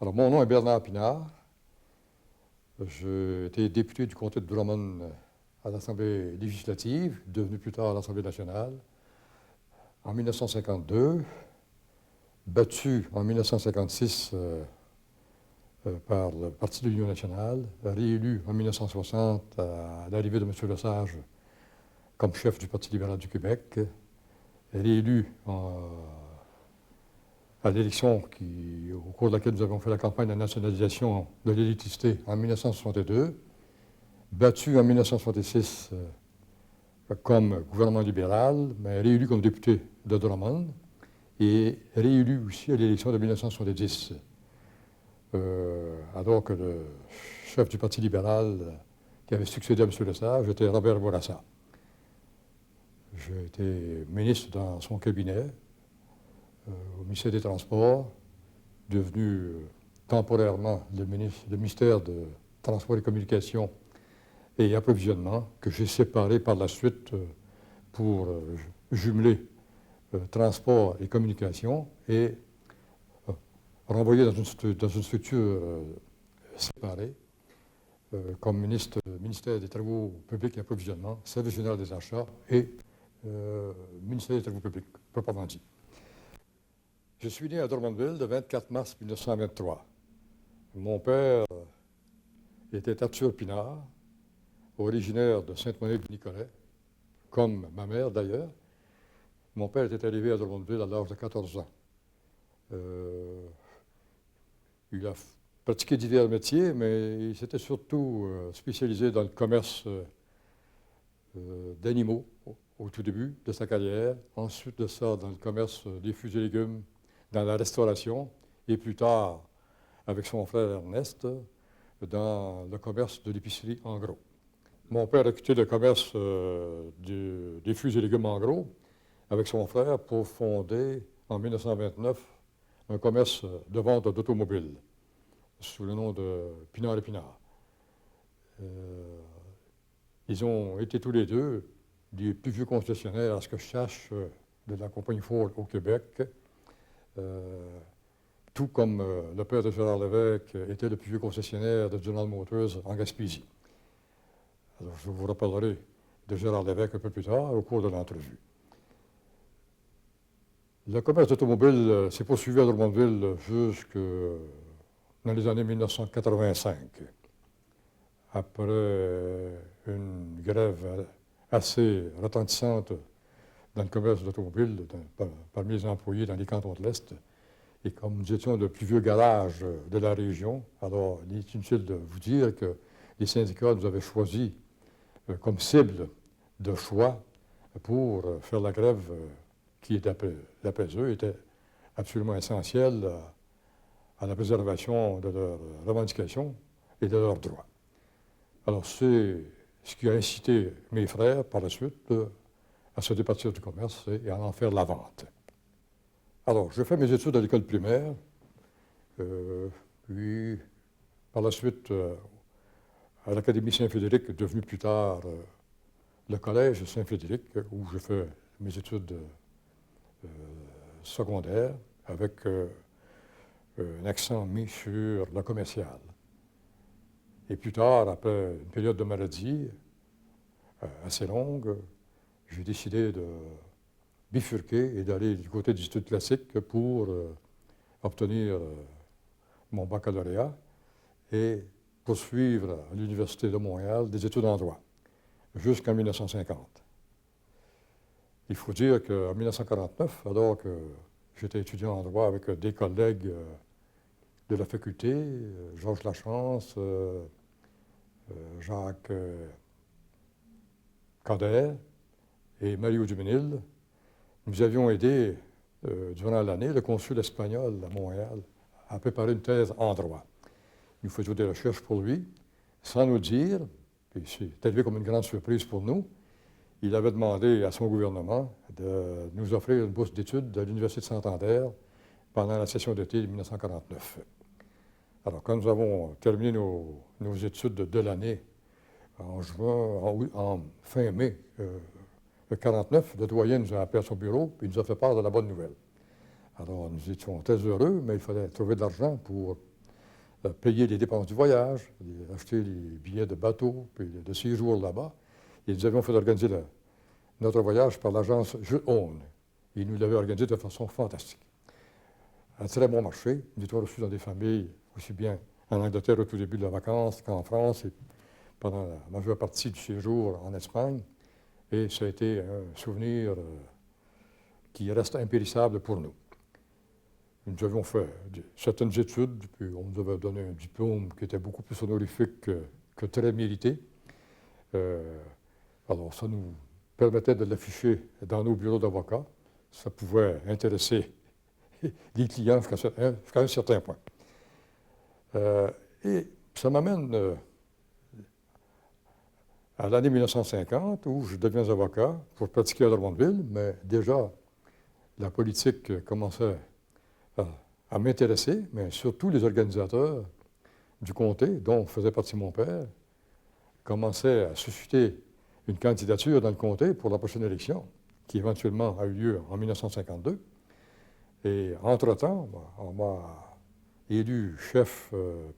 Alors, mon nom est Bernard Pinard. J'ai été député du comté de Drummond à l'Assemblée législative, devenu plus tard à l'Assemblée nationale, en 1952, battu en 1956 par le Parti de l'Union nationale, réélu en 1960 à l'arrivée de M. Lesage comme chef du Parti libéral du Québec, réélu à l'élection au cours de laquelle nous avons fait la campagne de nationalisation de l'électricité en 1962, battu en 1966 comme gouvernement libéral, mais réélu comme député de Drummond et réélu aussi à l'élection de 1970, alors que le chef du Parti libéral qui avait succédé à M. Lesage était Robert Bourassa. J'ai été ministre dans son cabinet, au ministère des Transports, devenu temporairement le ministère de Transport et Communications et Approvisionnement, que j'ai séparé par la suite pour jumeler Transport et Communication et renvoyer dans une structure séparée comme ministère des Travaux publics et Approvisionnement, Service général des achats et ministère des Travaux publics, proprement dit. Je suis né à Drummondville le 24 mars 1923. Mon père était Arthur Pinard, originaire de Sainte-Monique-du-Nicolet, comme ma mère d'ailleurs. Mon père était arrivé à Drummondville à l'âge de 14 ans. Il a pratiqué divers métiers, mais il s'était surtout spécialisé dans le commerce d'animaux au tout début de sa carrière. Ensuite de ça, dans le commerce des fruits et légumes, dans la restauration, et plus tard, avec son frère Ernest, dans le commerce de l'épicerie en gros. Mon père a quitté le commerce des fruits et légumes en gros avec son frère pour fonder, en 1929, un commerce de vente d'automobiles sous le nom de Pinard et Pinard. Ils ont été tous les deux des plus vieux concessionnaires, à ce que je sache, de la compagnie Ford au Québec. Tout comme le père de Gérard Lévesque était le plus vieux concessionnaire de General Motors en Gaspésie. Alors, je vous reparlerai de Gérard Lévesque un peu plus tard, au cours de l'entrevue. Le commerce d'automobile s'est poursuivi à Drummondville jusque dans les années 1985, après une grève assez retentissante dans le commerce d'automobile parmi les employés dans les cantons de l'Est. Et comme nous étions le plus vieux garage de la région, alors il est inutile de vous dire que les syndicats nous avaient choisi comme cible de choix pour faire la grève qui, d'après eux, était absolument essentielle à la préservation de leurs revendications et de leurs droits. Alors c'est ce qui a incité mes frères, par la suite, à se départir du commerce et à en faire la vente. Alors, je fais mes études à l'école primaire, puis par la suite à l'Académie Saint-Frédéric, devenu plus tard le Collège Saint-Frédéric, où je fais mes études secondaires avec un accent mis sur le commercial. Et plus tard, après une période de maladie assez longue, j'ai décidé de bifurquer et d'aller du côté des études classiques pour obtenir mon baccalauréat et poursuivre à l'Université de Montréal des études en droit jusqu'en 1950. Il faut dire qu'en 1949, alors que j'étais étudiant en droit avec des collègues de la faculté, Georges Lachance, Jacques Cadet et Mario Duménil, nous avions aidé, durant l'année, le consul espagnol à Montréal à préparer une thèse en droit. Nous faisions des recherches pour lui, sans nous dire, et c'est arrivé comme une grande surprise pour nous, il avait demandé à son gouvernement de nous offrir une bourse d'études à l'Université de Santander pendant la session d'été de 1949. Alors, quand nous avons terminé nos études de l'année, en juin, en fin mai 1949, le doyen nous a appelé à son bureau et nous a fait part de la bonne nouvelle. Alors, nous étions très heureux, mais il fallait trouver de l'argent pour payer les dépenses du voyage, acheter les billets de bateau, puis de séjour là-bas. Et nous avions fait organiser notre voyage par l'agence Jules Hone. Et nous l'avons organisé de façon fantastique. Un très bon marché. Nous étions reçus dans des familles, aussi bien en Angleterre au tout début de la vacance qu'en France et pendant la majeure partie du séjour en Espagne. Et ça a été un souvenir qui reste impérissable pour nous. Nous avions fait certaines études, puis on nous avait donné un diplôme qui était beaucoup plus honorifique que très mérité. Alors, ça nous permettait de l'afficher dans nos bureaux d'avocats. Ça pouvait intéresser les clients jusqu'à un certain point. Et ça m'amène à l'année 1950, où je deviens avocat pour pratiquer à Drummondville, mais déjà, la politique commençait à m'intéresser, mais surtout les organisateurs du comté, dont faisait partie mon père, commençaient à susciter une candidature dans le comté pour la prochaine élection, qui éventuellement a eu lieu en 1952. Et entre-temps, on m'a élu chef,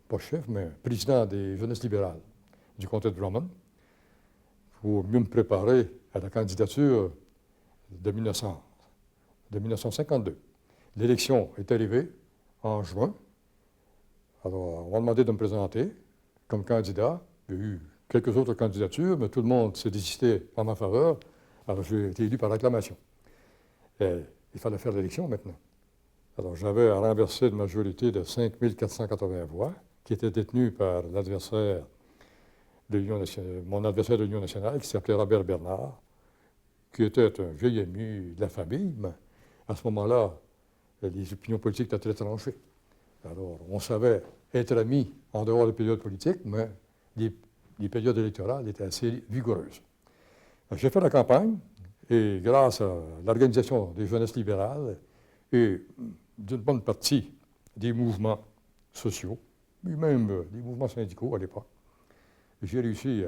pas chef, mais président des jeunesses libérales du comté de Drummond, pour mieux me préparer à la candidature de 1952. L'élection est arrivée en juin. Alors, on m'a demandé de me présenter comme candidat. Il y a eu quelques autres candidatures, mais tout le monde s'est désisté en ma faveur. Alors, j'ai été élu par acclamation. Et il fallait faire l'élection maintenant. Alors, j'avais à renverser une majorité de 5 480 voix, qui était détenue par l'adversaire mon adversaire de l'Union nationale, qui s'appelait Robert Bernard, qui était un vieil ami de la famille, mais à ce moment-là, les opinions politiques étaient très tranchées. Alors, on savait être amis en dehors des périodes politiques, mais les périodes électorales étaient assez vigoureuses. J'ai fait la campagne, et grâce à l'organisation des jeunesses libérales et d'une bonne partie des mouvements sociaux, et même des mouvements syndicaux à l'époque, j'ai réussi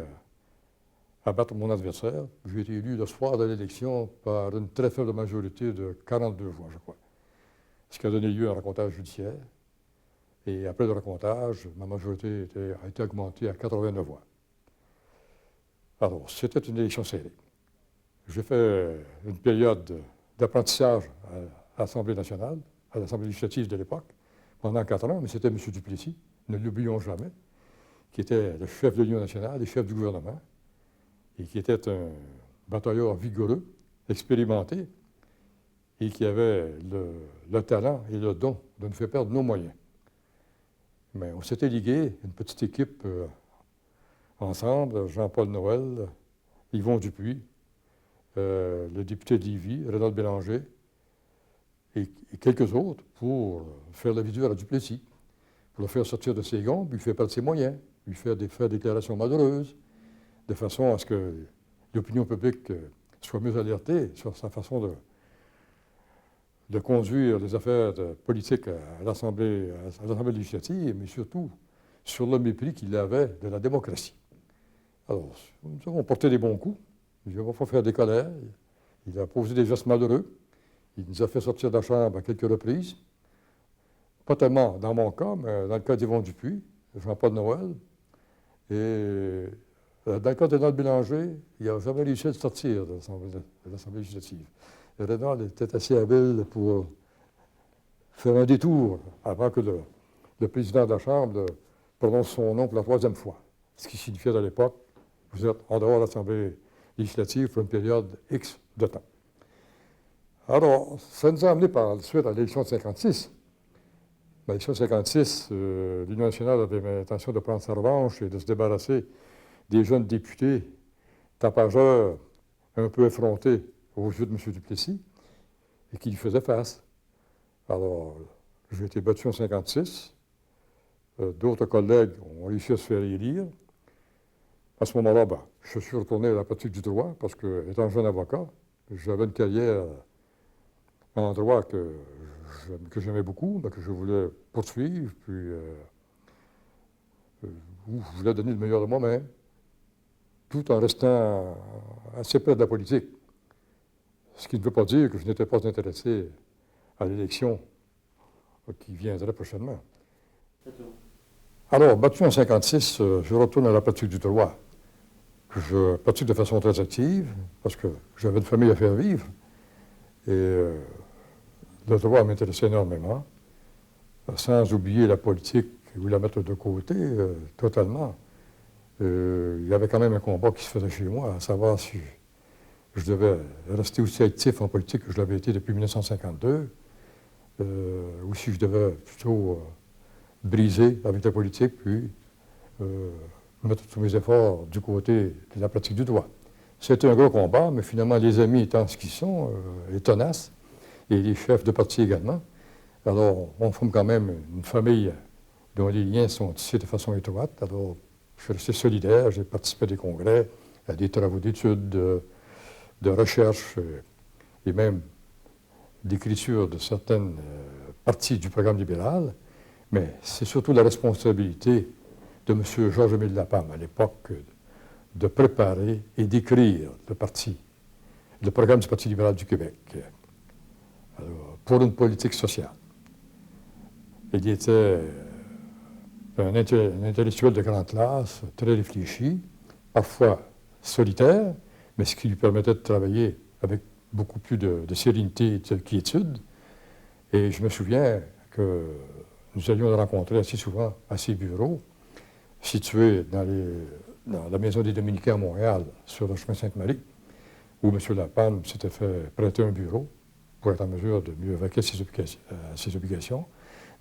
à battre mon adversaire. J'ai été élu le soir de l'élection par une très faible majorité de 42 voix, je crois. Ce qui a donné lieu à un racontage judiciaire. Et après le racontage, ma majorité a été augmentée à 89 voix. Alors, c'était une élection serrée. J'ai fait une période d'apprentissage à l'Assemblée nationale, à l'Assemblée législative de l'époque, pendant 4 ans, mais c'était M. Duplessis, ne l'oublions jamais, qui était le chef de l'Union nationale et chef du gouvernement, et qui était un batailleur vigoureux, expérimenté, et qui avait le talent et le don de nous faire perdre nos moyens. Mais on s'était ligués, une petite équipe ensemble, Jean-Paul Noël, Yvon Dupuis, le député d'Ivy, Rénaud Bélanger, et quelques autres, pour faire la visite à Duplessis, pour le faire sortir de ses gonds, lui faire perdre ses moyens, lui faire des déclarations malheureuses, de façon à ce que l'opinion publique soit mieux alertée sur sa façon de conduire les affaires politiques à l'Assemblée législative, mais surtout sur le mépris qu'il avait de la démocratie. Alors, nous avons porté des bons coups, il n'a pas fait des colères, il a posé des gestes malheureux, il nous a fait sortir de la Chambre à quelques reprises, pas tellement dans mon cas, mais dans le cas d'Yvon Dupuis, Jean-Paul Noël, et dans le cas de Rénaud Bélanger, il n'a jamais réussi à sortir de l'Assemblée législative. Et Rénaud était assez habile pour faire un détour avant que le président de la Chambre prononce son nom pour la 3e fois. Ce qui signifiait à l'époque, vous êtes en dehors de l'Assemblée législative pour une période X de temps. Alors, ça nous a amené par la suite à l'élection de 1956. L'élection de 1956, l'Union nationale avait l'intention de prendre sa revanche et de se débarrasser des jeunes députés tapageurs un peu effrontés aux yeux de M. Duplessis et qui lui faisaient face. Alors, j'ai été battu en 1956. D'autres collègues ont réussi à se faire élire. À ce moment-là, je suis retourné à la pratique du droit parce que, étant jeune avocat, j'avais une carrière en droit que j'aimais beaucoup, que je voulais poursuivre. Puis, où je voulais donner le meilleur de moi-même, tout en restant assez près de la politique. Ce qui ne veut pas dire que je n'étais pas intéressé à l'élection qui viendrait prochainement. Alors, battu en 1956, je retourne à la pratique du droit. Je pratique de façon très active, parce que j'avais une famille à faire vivre. Et le droit m'intéressait énormément, sans oublier la politique ou la mettre de côté totalement. Il y avait quand même un combat qui se faisait chez moi, à savoir si je devais rester aussi actif en politique que je l'avais été depuis 1952, ou si je devais plutôt briser avec la politique, puis mettre tous mes efforts du côté de la pratique du droit. C'était un gros combat, mais finalement, les amis étant ce qu'ils sont, et tenaces, et les chefs de parti également, alors on forme quand même une famille dont les liens sont tissés de façon étroite. Alors, je suis resté solidaire, j'ai participé à des congrès, à des travaux d'études, de recherche, et même d'écriture de certaines parties du programme libéral, mais c'est surtout la responsabilité de M. Georges-Émile Lapalme, à l'époque, de préparer et d'écrire le programme du Parti libéral du Québec, alors, pour une politique sociale. Il était un intellectuel de grande classe, très réfléchi, parfois solitaire, mais ce qui lui permettait de travailler avec beaucoup plus de sérénité et de quiétude. Et je me souviens que nous allions le rencontrer assez souvent à ses bureaux, situés dans la Maison des Dominicains à Montréal, sur le chemin Sainte-Marie, où M. Lapalme s'était fait prêter un bureau pour être en mesure de mieux vaquer ses obligations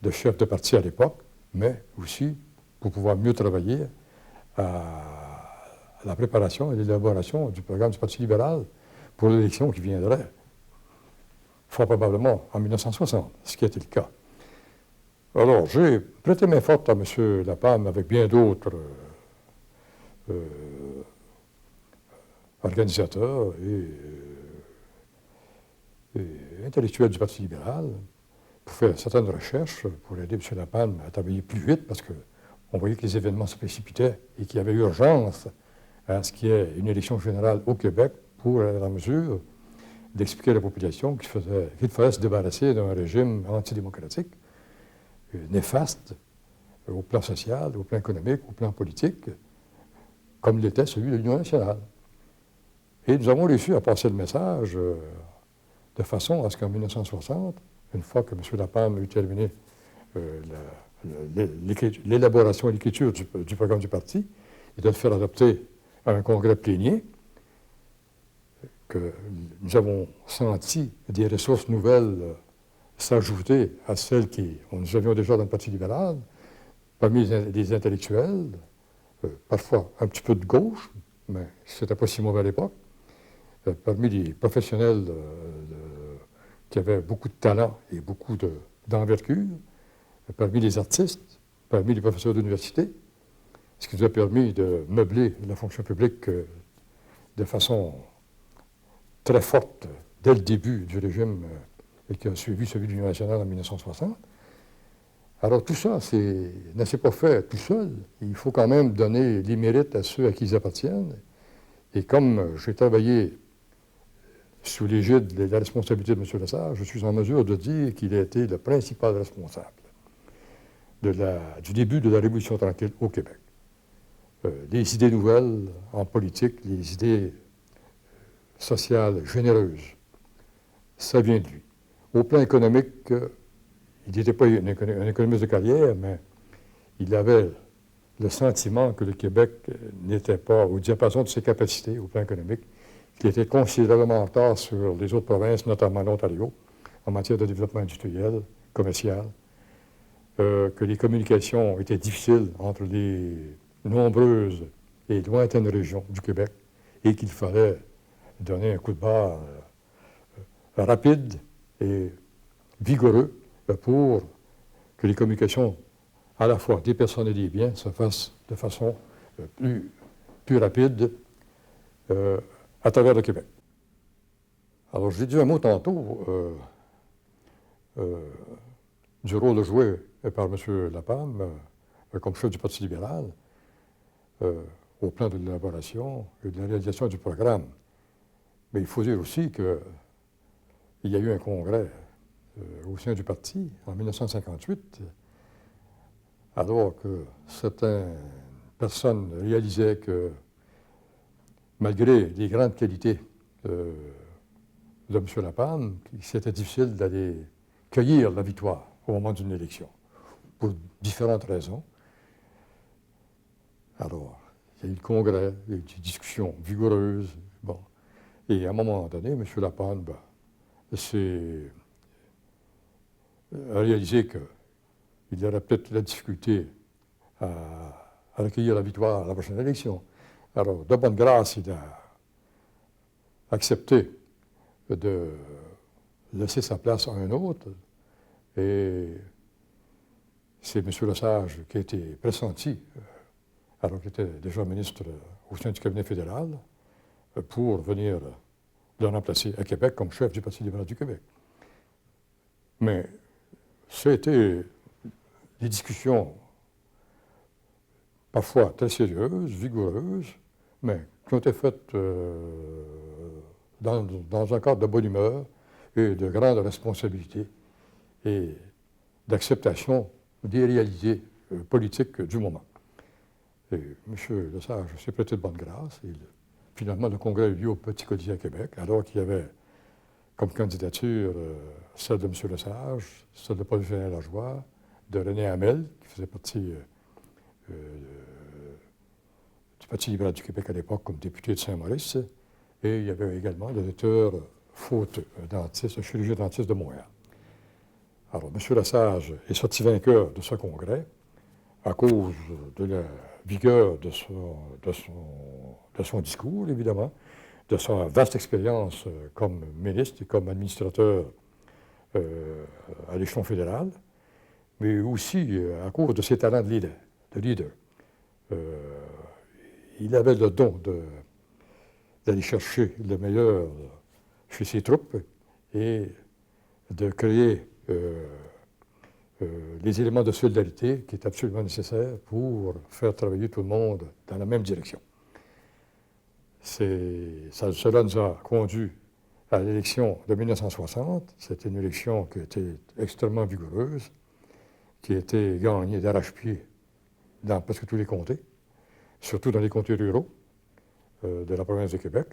de chef de parti à l'époque, mais aussi pour pouvoir mieux travailler à la préparation et l'élaboration du programme du Parti libéral pour l'élection qui viendrait, fort probablement en 1960, ce qui était le cas. Alors, j'ai prêté main forte à M. Lapalme avec bien d'autres organisateurs et intellectuels du Parti libéral pour faire certaines recherches, pour aider M. Lapalme à travailler plus vite, parce qu'on voyait que les événements se précipitaient et qu'il y avait urgence à ce qu'il y ait une élection générale au Québec pour être en mesure d'expliquer à la population qu'il fallait se débarrasser d'un régime antidémocratique, néfaste au plan social, au plan économique, au plan politique, comme l'était celui de l'Union nationale. Et nous avons réussi à passer le message de façon à ce qu'en 1960, une fois que M. Lapalme a eu terminé l'élaboration et l'écriture du programme du parti, et de le faire adopter à un congrès plénier, que nous avons senti des ressources nouvelles s'ajouter à celles que nous avions déjà dans le Parti libéral, parmi les intellectuels, parfois un petit peu de gauche, mais c'était pas si mauvais à l'époque, parmi les professionnels qui avaient beaucoup de talent et beaucoup d'envergure, parmi les artistes, parmi les professeurs d'université, ce qui nous a permis de meubler la fonction publique de façon très forte dès le début du régime qui a suivi celui de l'Union nationale en 1960. Alors tout ça ne s'est pas fait tout seul. Il faut quand même donner les mérites à ceux à qui ils appartiennent. Et comme j'ai travaillé sous l'égide de la responsabilité de M. Lessard, je suis en mesure de dire qu'il a été le principal responsable du début de la Révolution tranquille au Québec. Les idées nouvelles en politique, les idées sociales généreuses, ça vient de lui. Au plan économique, il n'était pas un économiste de carrière, mais il avait le sentiment que le Québec n'était pas au diapason de ses capacités au plan économique, qu'il était considérablement en retard sur les autres provinces, notamment l'Ontario, en matière de développement industriel, commercial, que les communications étaient difficiles entre les nombreuses et lointaines régions du Québec et qu'il fallait donner un coup de barre rapide et vigoureux pour que les communications, à la fois des personnes et des biens, se fassent de façon plus rapide à travers le Québec. Alors, j'ai dit un mot tantôt du rôle joué par M. Lapalme comme chef du Parti libéral, au plan de l'élaboration et de la réalisation du programme. Mais il faut dire aussi qu'il y a eu un congrès au sein du parti en 1958, alors que certaines personnes réalisaient que, malgré les grandes qualités de M. Lapalme, c'était difficile d'aller cueillir la victoire au moment d'une élection, pour différentes raisons. Alors, il y a eu le congrès, il y a eu des discussions vigoureuses. Bon. Et à un moment donné, M. Lapalme a réalisé qu'il y aurait peut-être la difficulté à recueillir la victoire à la prochaine élection. Alors, de bonne grâce, il a accepté de laisser sa place à un autre. Et c'est M. Lesage qui a été pressenti, alors qu'il était déjà ministre au sein du cabinet fédéral, pour venir le remplacer à Québec comme chef du Parti libéral du Québec. Mais ça a été des discussions parfois très sérieuses, vigoureuses, mais qui ont été faites dans un cadre de bonne humeur et de grande responsabilité et d'acceptation des réalités politiques du moment. Et M. Lesage s'est prêté de bonne grâce. Et finalement, le congrès a eu lieu au Petit Colisée à Québec, alors qu'il y avait comme candidature celle de M. Lesage, celle de Paul Julien Lajoie, de René Hamel, qui faisait partie du Parti libéral du Québec à l'époque comme député de Saint-Maurice. Et il y avait également le docteur Fauteux, un dentiste, un chirurgien dentiste de Montréal. Alors, M. Lesage est sorti vainqueur de ce congrès à cause de la vigueur de son discours, évidemment, de sa vaste expérience comme ministre et comme administrateur à l'échelon fédéral, mais aussi à cause de ses talents de leader. Il avait le don d'aller chercher le meilleur chez ses troupes et de créer les éléments de solidarité qui est absolument nécessaire pour faire travailler tout le monde dans la même direction. Cela nous a conduit à l'élection de 1960. C'était une élection qui était extrêmement vigoureuse, qui a été gagnée d'arrache-pied dans presque tous les comtés, surtout dans les comtés ruraux de la province de Québec.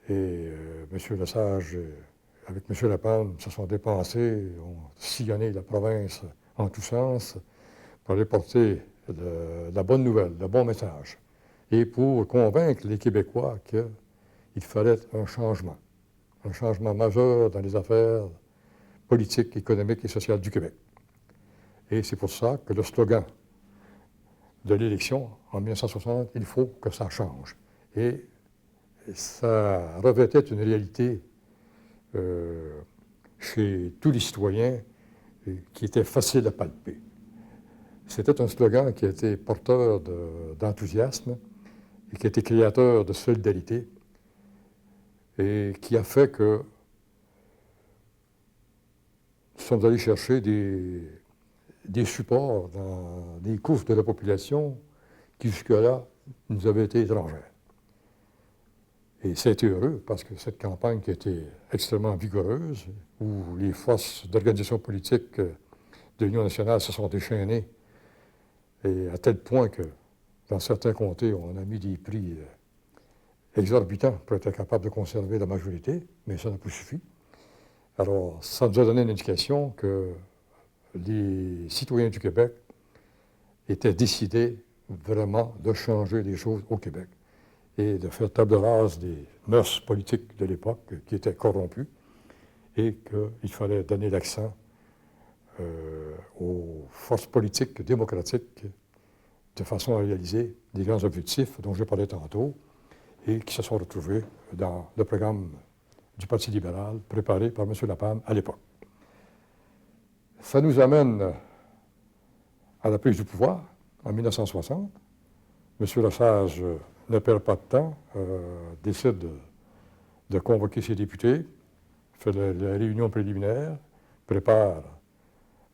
Et M. Lesage, avec M. Lapalme, se sont dépensés, ont sillonné la province en tous sens pour aller porter la bonne nouvelle, le bon message, et pour convaincre les Québécois qu'il fallait un changement majeur dans les affaires politiques, économiques et sociales du Québec. Et c'est pour ça que le slogan de l'élection en 1960, il faut que ça change. Et ça revêtait une réalité chez tous les citoyens qui était facile à palper. C'était un slogan qui était porteur d'enthousiasme et qui était créateur de solidarité et qui a fait que nous sommes allés chercher des supports dans des couches de la population qui jusque-là nous avaient été étrangères. Et c'était heureux parce que cette campagne qui était extrêmement vigoureuse, où les forces d'organisation politique de l'Union nationale se sont déchaînées, et à tel point que dans certains comtés, on a mis des prix exorbitants pour être capable de conserver la majorité, mais ça n'a pas suffi. Alors, ça nous a donné une indication que les citoyens du Québec étaient décidés vraiment de changer les choses au Québec et de faire table rase des mœurs politiques de l'époque qui étaient corrompues et qu'il fallait donner l'accent aux forces politiques démocratiques de façon à réaliser des grands objectifs dont je parlais tantôt et qui se sont retrouvés dans le programme du Parti libéral préparé par M. Lapalme à l'époque. Ça nous amène à la prise du pouvoir en 1960. M. Lesage ne perd pas de temps, décide de convoquer ses députés, fait la réunion préliminaire, prépare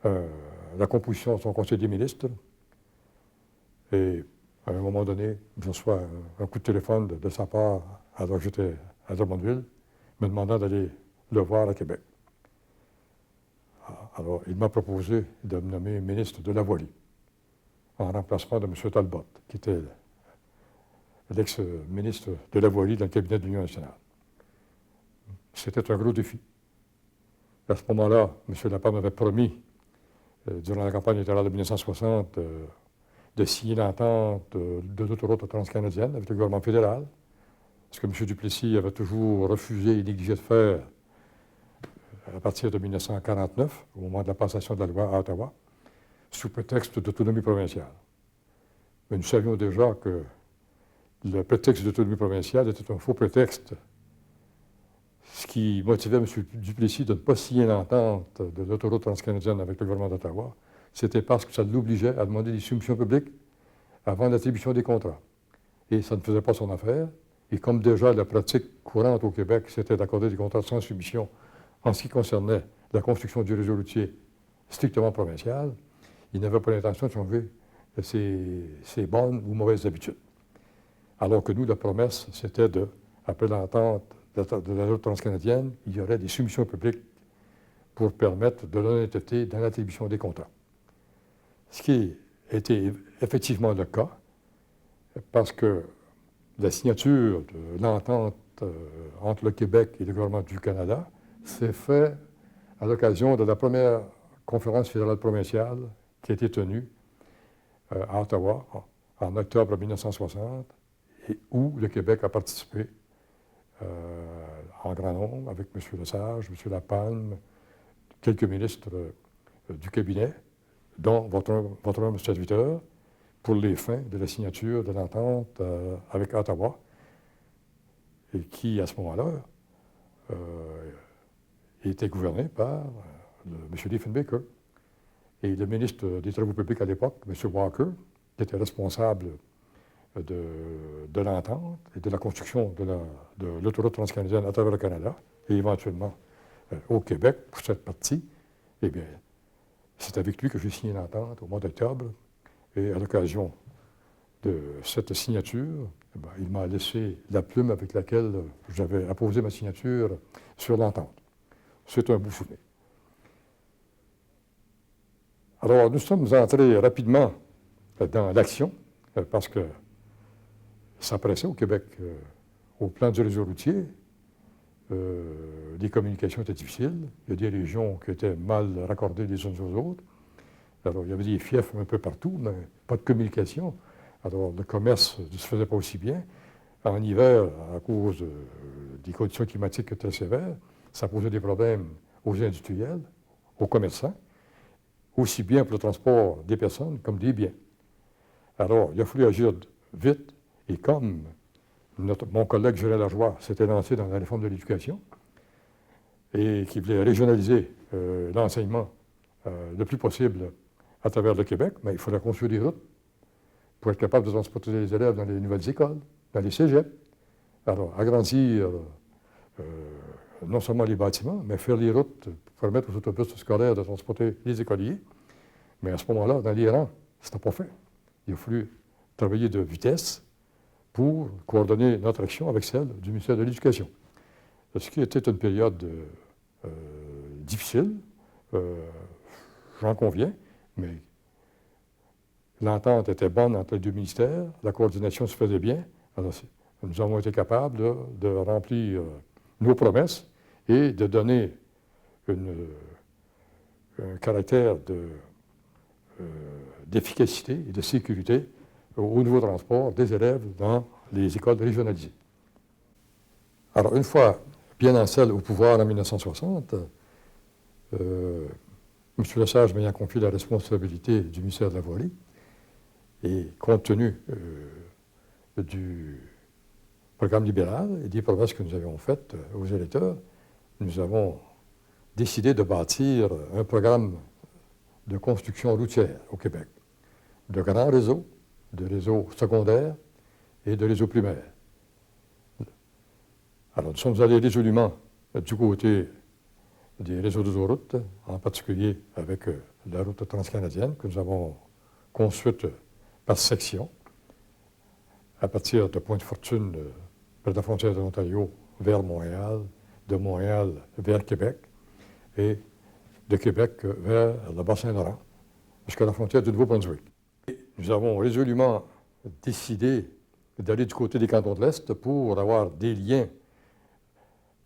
la composition de son conseil des ministres Et à un moment donné, je reçois un coup de téléphone de sa part, alors que j'étais à Drummondville, me demandant d'aller le voir à Québec. Alors, il m'a proposé de me nommer ministre de la Voirie, en remplacement de M. Talbot, qui était l'ex-ministre de la Voirie dans le cabinet de l'Union nationale. C'était un gros défi. À ce moment-là, M. Lapalme m'avait promis, durant la campagne électorale de 1960, de signer l'entente de l'autoroute transcanadienne avec le gouvernement fédéral, ce que M. Duplessis avait toujours refusé et négligé de faire à partir de 1949, au moment de la passation de la loi à Ottawa, sous prétexte d'autonomie provinciale. Mais nous savions déjà que le prétexte d'autonomie provinciale était un faux prétexte, ce qui motivait M. Duplessis de ne pas signer l'entente de l'autoroute transcanadienne avec le gouvernement d'Ottawa, c'était parce que ça l'obligeait à demander des soumissions publiques avant l'attribution des contrats. Et ça ne faisait pas son affaire. Et comme déjà la pratique courante au Québec, c'était d'accorder des contrats sans soumission en ce qui concernait la construction du réseau routier strictement provincial, il n'avait pas l'intention de changer ses bonnes ou mauvaises habitudes. Alors que nous, la promesse, c'était de, après l'entente de la route transcanadienne, il y aurait des soumissions publiques pour permettre de l'honnêteté dans l'attribution des contrats. Ce qui était effectivement le cas, parce que la signature de l'entente entre le Québec et le gouvernement du Canada s'est faite à l'occasion de la première conférence fédérale provinciale qui a été tenue à Ottawa en octobre 1960 et où le Québec a participé en grand nombre avec M. Lesage, M. Lapalme, quelques ministres du cabinet, dont votre homme serviteur, pour les fins de la signature de l'entente avec Ottawa, et qui, à ce moment-là, était gouverné par M. Diefenbaker. Et le ministre des Travaux publics à l'époque, M. Walker, qui était responsable de l'entente et de la construction de l'autoroute transcanadienne à travers le Canada, et éventuellement au Québec, pour cette partie, eh bien, c'est avec lui que j'ai signé l'entente au mois d'octobre. Et à l'occasion de cette signature, il m'a laissé la plume avec laquelle j'avais apposé ma signature sur l'entente. C'est un beau souvenir. Alors, nous sommes entrés rapidement dans l'action, parce que ça pressait au Québec. Au plan du réseau routier, les communications étaient difficiles. Il y a des régions qui étaient mal raccordées les unes aux autres. Alors, il y avait des fiefs un peu partout, mais pas de communication. Alors, le commerce ne se faisait pas aussi bien. En hiver, à cause des conditions climatiques très sévères, ça posait des problèmes aux industriels, aux commerçants, aussi bien pour le transport des personnes comme des biens. Alors, il a fallu agir vite, et comme mon collègue Gérald Lajoie s'était lancé dans la réforme de l'éducation et qui voulait régionaliser l'enseignement le plus possible à travers le Québec, mais il fallait construire des routes pour être capable de transporter les élèves dans les nouvelles écoles, dans les cégeps. Alors, agrandir non seulement les bâtiments, mais faire les routes pour permettre aux autobus scolaires de transporter les écoliers. Mais à ce moment-là, dans les rangs, ce n'était pas fait. Il a fallu travailler de vitesse pour coordonner notre action avec celle du ministère de l'Éducation. Ce qui était une période difficile, j'en conviens, mais l'entente était bonne entre les deux ministères, la coordination se faisait bien. Alors, nous avons été capables de remplir nos promesses et de donner un caractère d'efficacité et de sécurité au nouveau transport des élèves dans les écoles régionalisées. Alors, une fois bien en selle au pouvoir en 1960, M. Lesage m'ayant confié la responsabilité du ministère de la Voirie, et compte tenu du programme libéral et des promesses que nous avions faites aux électeurs, nous avons décidé de bâtir un programme de construction routière au Québec, de grands réseaux, de réseaux secondaires et de réseaux primaires. Alors, nous sommes allés résolument du côté des réseaux d'autoroutes, en particulier avec la route transcanadienne que nous avons construite par section, à partir de Pointe-Fortune, près de la frontière de l'Ontario, vers Montréal, de Montréal vers Québec, et de Québec vers le Bas-Saint-Laurent, jusqu'à la frontière du Nouveau-Brunswick. Nous avons résolument décidé d'aller du côté des cantons de l'Est pour avoir des liens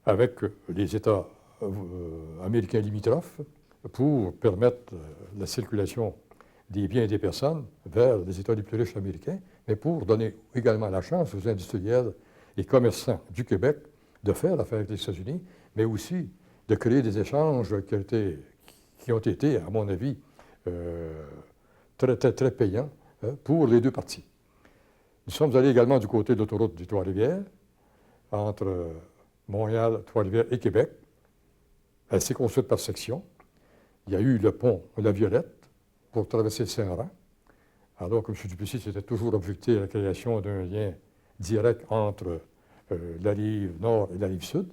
avec les États américains limitrophes pour permettre la circulation des biens et des personnes vers les États les plus riches américains, mais pour donner également la chance aux industriels et commerçants du Québec de faire affaire avec les États-Unis, mais aussi de créer des échanges qui ont été, à mon avis, très payants pour les deux parties. Nous sommes allés également du côté de l'autoroute du Trois-Rivières, entre Montréal, Trois-Rivières et Québec. Elle s'est construite par section. Il y a eu le pont La Violette pour traverser le Saint-Laurent, alors que M. Duplessis s'était toujours objecté à la création d'un lien direct entre la rive nord et la rive sud.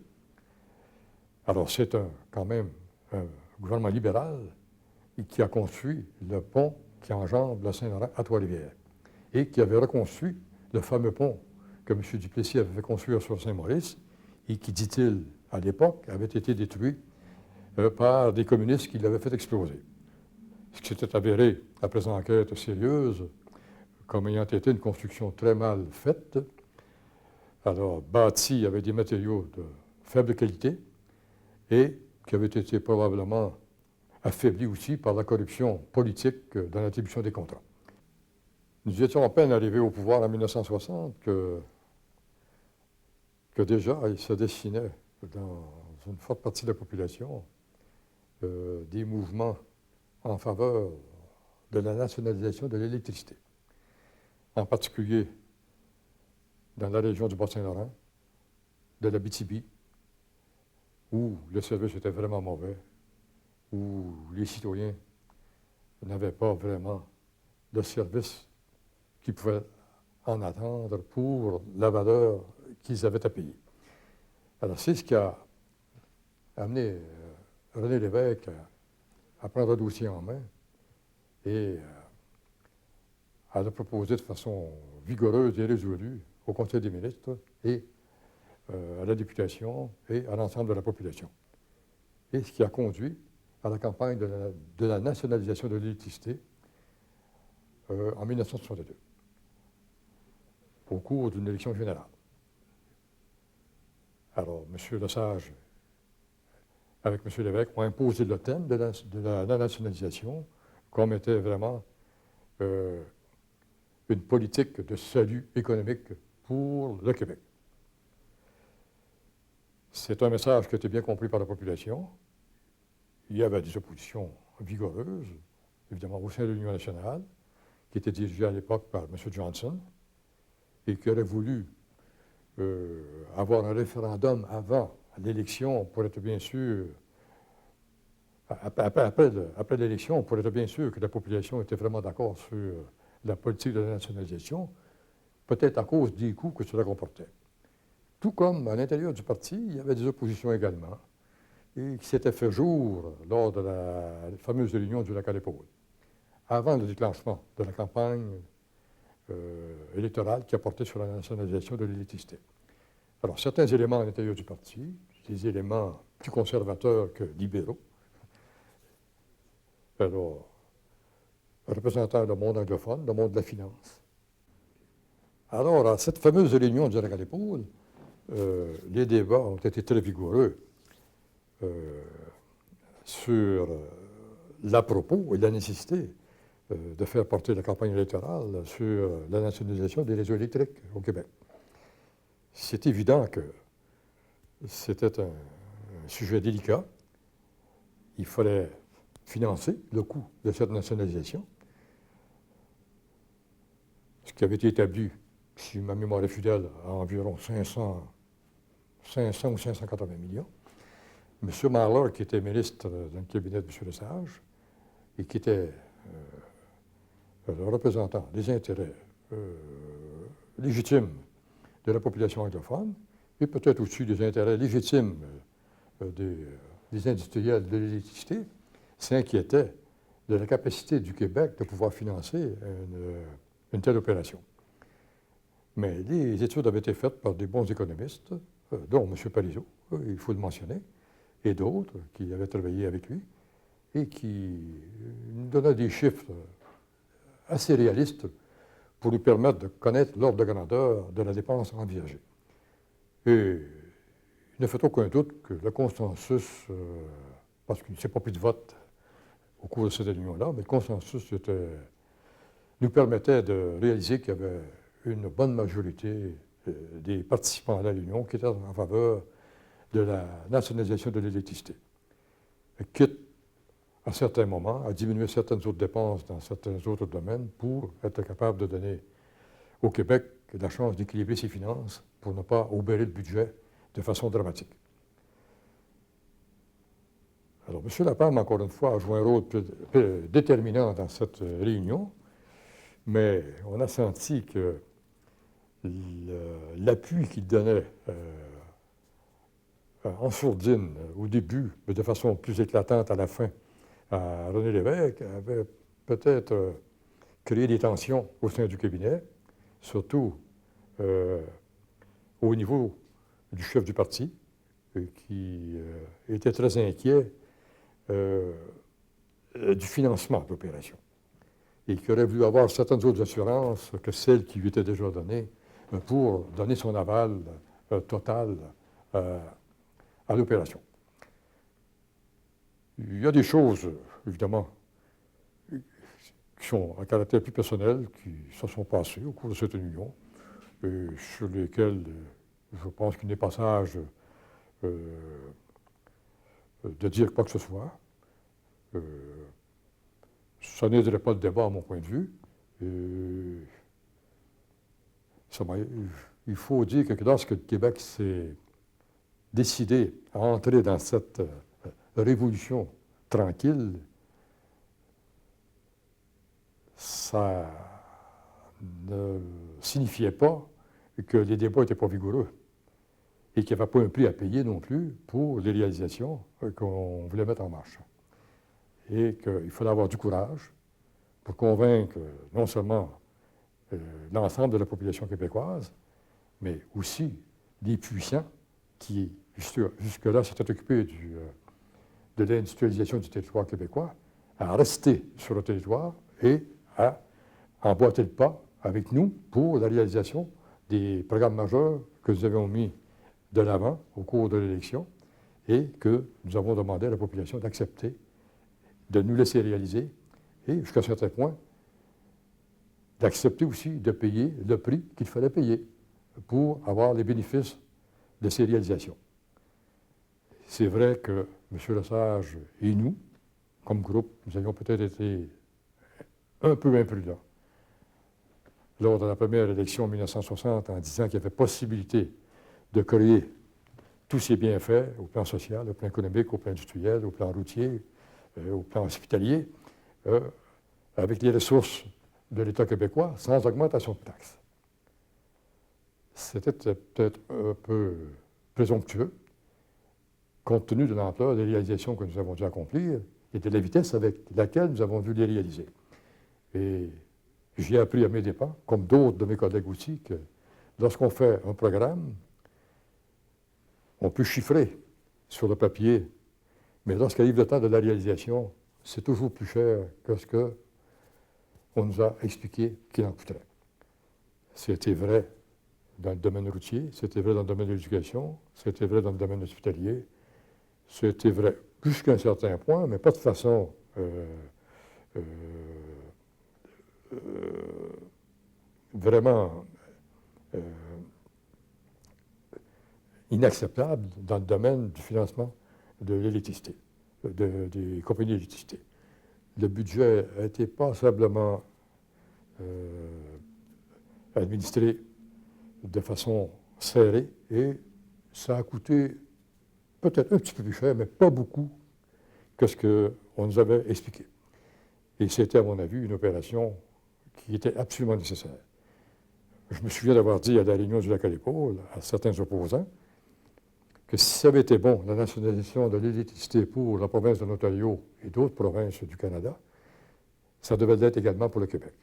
Alors c'est quand même un gouvernement libéral qui a construit le pont qui enjambe le Saint-Laurent à Trois-Rivières et qui avait reconstruit le fameux pont que M. Duplessis avait fait construire sur Saint-Maurice et qui, dit-il, à l'époque, avait été détruit par des communistes qui l'avaient fait exploser. Ce qui s'était avéré, après enquête sérieuse, comme ayant été une construction très mal faite, alors bâtie avec des matériaux de faible qualité et qui avait été probablement affaibli aussi par la corruption politique dans l'attribution des contrats. Nous étions à peine arrivés au pouvoir en 1960 que déjà il se dessinait dans une forte partie de la population des mouvements en faveur de la nationalisation de l'électricité, en particulier dans la région du Bas-Saint-Laurent, de l'Abitibi, où le service était vraiment mauvais, où les citoyens n'avaient pas vraiment de service qu'ils pouvaient en attendre pour la valeur qu'ils avaient à payer. Alors, c'est ce qui a amené René Lévesque à prendre le dossier en main et à le proposer de façon vigoureuse et résolue au Conseil des ministres et à la députation et à l'ensemble de la population. Et ce qui a conduit à la campagne de la nationalisation de l'électricité en 1962, au cours d'une élection générale. Alors, M. Lesage, avec M. Lévesque, ont imposé le thème de la nationalisation comme était vraiment une politique de salut économique pour le Québec. C'est un message qui a été bien compris par la population. Il y avait des oppositions vigoureuses, évidemment au sein de l'Union nationale, qui était dirigée à l'époque par M. Johnson, et qui aurait voulu avoir un référendum avant l'élection pour être bien sûr, après l'élection, pour être bien sûr que la population était vraiment d'accord sur la politique de la nationalisation, peut-être à cause des coûts que cela comportait. Tout comme à l'intérieur du parti, il y avait des oppositions également, et qui s'étaient fait jour lors de la fameuse réunion du lac à l'épaule, avant le déclenchement de la campagne électorale qui a porté sur la nationalisation de l'électricité. Alors, certains éléments à l'intérieur du parti, des éléments plus conservateurs que libéraux, alors, représentant le monde anglophone, le monde de la finance. Alors, à cette fameuse réunion du lac à l'épaule, les débats ont été très vigoureux sur l'à-propos et la nécessité de faire porter la campagne électorale sur la nationalisation des réseaux électriques au Québec. C'est évident que c'était un sujet délicat. Il fallait financer le coût de cette nationalisation, ce qui avait été établi, si ma mémoire est fidèle, à environ 500 ou 580 millions. M. Marler, qui était ministre dans le cabinet de M. Lesage, et qui était le représentant des intérêts légitimes de la population anglophone, et peut-être aussi des intérêts légitimes des industriels de l'électricité, s'inquiétait de la capacité du Québec de pouvoir financer une telle opération. Mais les études avaient été faites par des bons économistes, dont M. Parizeau, il faut le mentionner, et d'autres qui avaient travaillé avec lui, et qui nous donnaient des chiffres assez réalistes pour nous permettre de connaître l'ordre de grandeur de la dépense envisagée. Et il ne fait aucun doute que le consensus, parce qu'il ne s'est pas pris de vote au cours de cette réunion-là, mais le consensus nous permettait de réaliser qu'il y avait une bonne majorité des participants à la réunion qui étaient en faveur de la nationalisation de l'électricité. Quitte, à certains moments, à diminuer certaines autres dépenses dans certains autres domaines pour être capable de donner au Québec la chance d'équilibrer ses finances pour ne pas obérer le budget de façon dramatique. Alors, M. Lapalme, encore une fois, a joué un rôle déterminant dans cette réunion, mais on a senti que l'appui qu'il donnait en sourdine au début, mais de façon plus éclatante à la fin, à René Lévesque, avait peut-être créé des tensions au sein du cabinet, surtout au niveau du chef du parti, qui était très inquiet du financement de l'opération et qui aurait voulu avoir certaines autres assurances que celles qui lui étaient déjà données pour donner son aval total à l'opération. Il y a des choses, évidemment, qui sont à caractère plus personnel, qui se sont passées au cours de cette réunion, et sur lesquelles je pense qu'il n'est pas sage de dire quoi que ce soit. Ça n'aiderait pas le débat à mon point de vue. Il faut dire que lorsque le Québec s'est décidé à entrer dans cette révolution tranquille, ça ne signifiait pas que les débats n'étaient pas vigoureux et qu'il n'y avait pas un prix à payer non plus pour les réalisations qu'on voulait mettre en marche. Et qu'il fallait avoir du courage pour convaincre non seulement l'ensemble de la population québécoise, mais aussi les puissants qui, jusque-là, s'étaient occupés de l'industrialisation du territoire québécois, à rester sur le territoire et à emboîter le pas avec nous pour la réalisation des programmes majeurs que nous avions mis de l'avant au cours de l'élection et que nous avons demandé à la population d'accepter, de nous laisser réaliser et, jusqu'à un certain point, d'accepter aussi de payer le prix qu'il fallait payer pour avoir les bénéfices de ces réalisations. C'est vrai que M. Lesage et nous, comme groupe, nous avions peut-être été un peu imprudents lors de la première élection en 1960 en disant qu'il y avait possibilité de créer tous ces bienfaits au plan social, au plan économique, au plan industriel, au plan routier, au plan hospitalier, avec les ressources de l'État québécois sans augmentation de taxes. C'était peut-être un peu présomptueux, compte tenu de l'ampleur des réalisations que nous avons dû accomplir et de la vitesse avec laquelle nous avons dû les réaliser. Et j'ai appris à mes dépens, comme d'autres de mes collègues aussi, que lorsqu'on fait un programme, on peut chiffrer sur le papier, mais lorsqu'arrive le temps de la réalisation, c'est toujours plus cher que ce qu'on nous a expliqué qu'il en coûterait. C'était vrai dans le domaine routier, c'était vrai dans le domaine de l'éducation, c'était vrai dans le domaine hospitalier, c'était vrai jusqu'à un certain point, mais pas de façon vraiment inacceptable dans le domaine du financement de l'électricité, des compagnies d'électricité. Le budget a été passablement administré de façon serrée et ça a coûté peut-être un petit peu plus cher, mais pas beaucoup que ce qu'on nous avait expliqué. Et c'était, à mon avis, une opération qui était absolument nécessaire. Je me souviens d'avoir dit à la réunion du Lac-à-l'Épaule à certains opposants que si ça avait été bon, la nationalisation de l'électricité pour la province de l'Ontario et d'autres provinces du Canada, ça devait l'être également pour le Québec.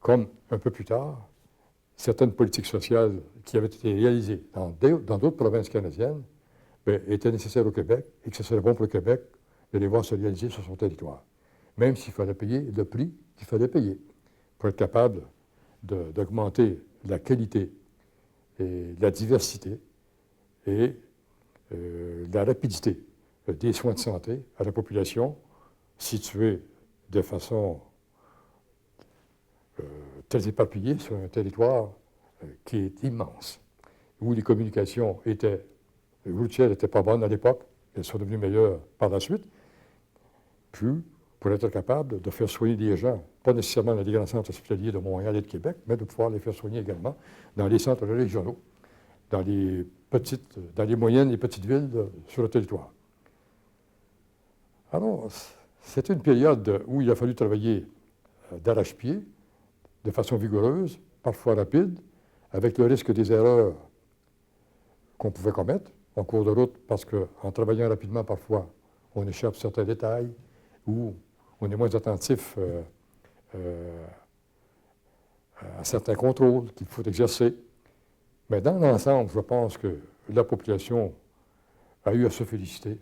comme un peu plus tard, certaines politiques sociales qui avaient été réalisées dans d'autres provinces canadiennes étaient nécessaires au Québec et que ce serait bon pour le Québec de les voir se réaliser sur son territoire, même s'il fallait payer le prix qu'il fallait payer pour être capable d'augmenter la qualité et la diversité et la rapidité des soins de santé à la population située de façon très éparpillée sur un territoire qui est immense, où les communications routières n'étaient pas bonnes à l'époque, elles sont devenues meilleures par la suite, puis pour être capable de faire soigner des gens, pas nécessairement dans les grands centres hospitaliers de Montréal et de Québec, mais de pouvoir les faire soigner également dans les centres régionaux, dans les moyennes et petites villes sur le territoire. Alors, c'est une période où il a fallu travailler d'arrache-pied, de façon vigoureuse, parfois rapide, avec le risque des erreurs qu'on pouvait commettre en cours de route, parce qu'en travaillant rapidement, parfois, on échappe certains détails ou on est moins attentif à certains contrôles qu'il faut exercer. Mais dans l'ensemble, je pense que la population a eu à se féliciter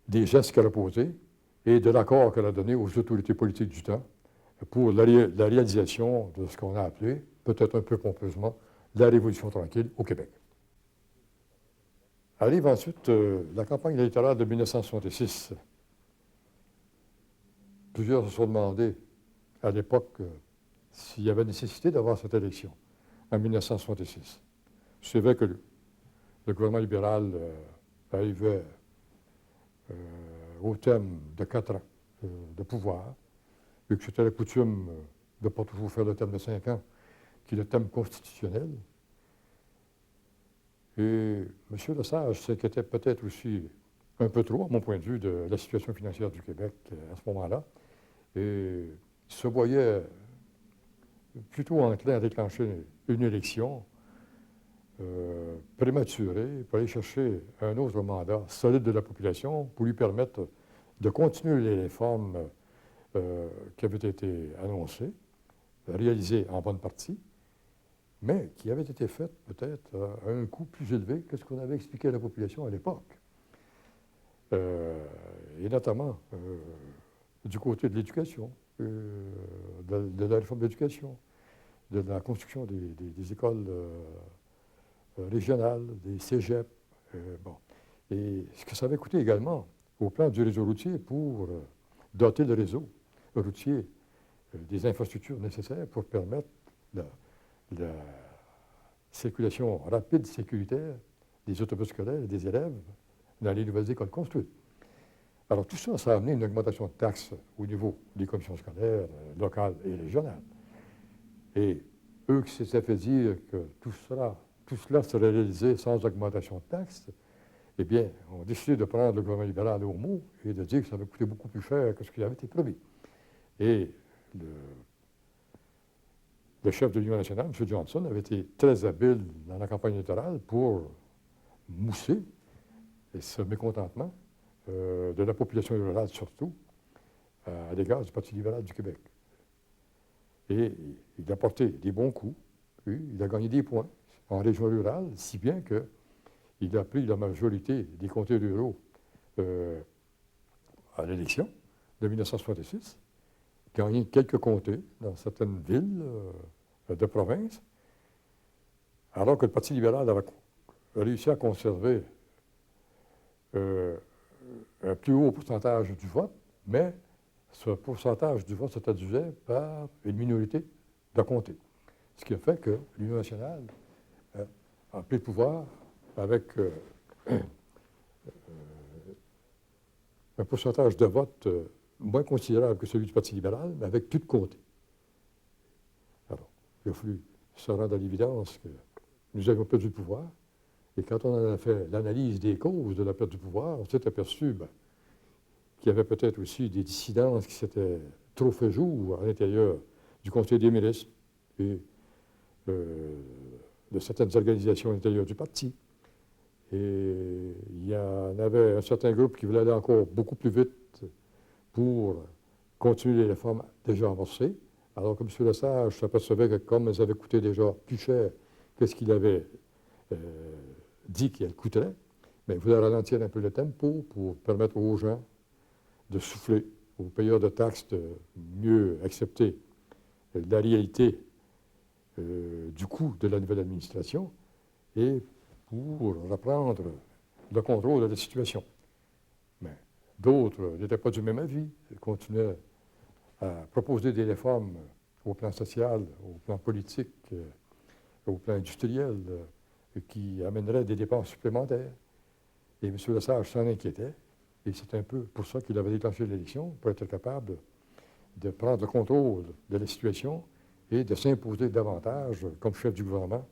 des gestes qu'elle a posés et de l'accord qu'elle a donné aux autorités politiques du temps pour la réalisation de ce qu'on a appelé, peut-être un peu pompeusement, la Révolution tranquille au Québec. Arrive ensuite la campagne électorale de 1966. Plusieurs se sont demandé à l'époque s'il y avait nécessité d'avoir cette élection en 1966. C'est vrai que le gouvernement libéral arrivait au terme de 4 ans de pouvoir, et que c'était la coutume de ne pas toujours faire le terme de 5 ans, qui est le terme constitutionnel. Et M. Lesage s'inquiétait peut-être aussi un peu trop, à mon point de vue, de la situation financière du Québec à ce moment-là, et se voyait plutôt enclin à déclencher une élection prématurée pour aller chercher un autre mandat solide de la population pour lui permettre de continuer les réformes qui avaient été annoncées, réalisées en bonne partie, mais qui avaient été faites peut-être à un coût plus élevé que ce qu'on avait expliqué à la population à l'époque. Et notamment du côté de l'éducation, de la réforme de l'éducation, de la construction des écoles régionales, des cégeps. Bon. Et ce que ça avait coûté également au plan du réseau routier pour doter le réseau routier des infrastructures nécessaires pour permettre la circulation rapide, sécuritaire des autobus scolaires et des élèves dans les nouvelles écoles construites. Alors tout ça, ça a amené une augmentation de taxes au niveau des commissions scolaires locales et régionales. Et eux qui s'étaient fait dire que tout cela serait réalisé sans augmentation de taxes, eh bien, ont décidé de prendre le gouvernement libéral au mot et de dire que ça avait coûté beaucoup plus cher que ce qui avait été promis. Et le chef de l'Union nationale, M. Johnson, avait été très habile dans la campagne électorale pour mousser ce mécontentement de la population rurale surtout à l'égard du Parti libéral du Québec. Et il a porté des bons coups, puis il a gagné des points en région rurale, si bien qu'il a pris la majorité des comtés ruraux à l'élection de 1966, gagné quelques comtés dans certaines villes de province, alors que le Parti libéral avait réussi à conserver un plus haut pourcentage du vote, mais ce pourcentage du vote se traduisait par une minorité de comtés. Ce qui a fait que l'Union nationale a pris le pouvoir avec un pourcentage de vote moins considérable que celui du Parti libéral, mais avec plus de comtés. Alors, il a fallu se rendre à l'évidence que nous avions perdu le pouvoir, et quand on a fait l'analyse des causes de la perte du pouvoir, on s'est aperçu qu'il y avait peut-être aussi des dissidences qui s'étaient trop fait jour à l'intérieur du Conseil des ministres et de certaines organisations à l'intérieur du parti. Et il y en avait un certain groupe qui voulait aller encore beaucoup plus vite pour continuer les réformes déjà amorcées. Alors que M. Lesage s'apercevait que comme elles avaient coûté déjà plus cher que ce qu'il avait dit qu'elles coûteraient, mais il voulait ralentir un peu le tempo pour permettre aux gens de souffler, aux payeurs de taxes de mieux accepter la réalité du coût de la nouvelle administration et pour reprendre le contrôle de la situation. Mais d'autres n'étaient pas du même avis, ils continuaient à proposer des réformes au plan social, au plan politique, au plan industriel, qui amèneraient des dépenses supplémentaires. Et M. Lesage s'en inquiétait, et c'est un peu pour ça qu'il avait déclenché l'élection, pour être capable de prendre le contrôle de la situation et de s'imposer davantage comme chef du gouvernement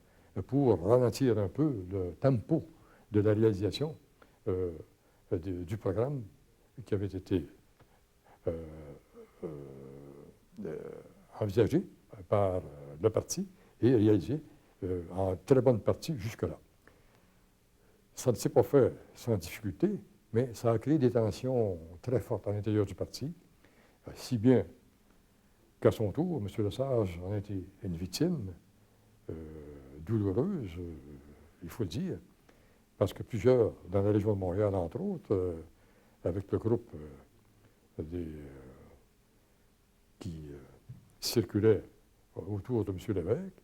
pour ralentir un peu le tempo de la réalisation du programme qui avait été envisagé par le parti et réalisé en très bonne partie jusque-là. Ça ne s'est pas fait sans difficulté, mais ça a créé des tensions très fortes à l'intérieur du parti, si bien qu'à son tour, M. Lesage en a été une victime douloureuse, il faut le dire, parce que plusieurs, dans la région de Montréal, entre autres, avec le groupe qui circulait autour de M. Lévesque,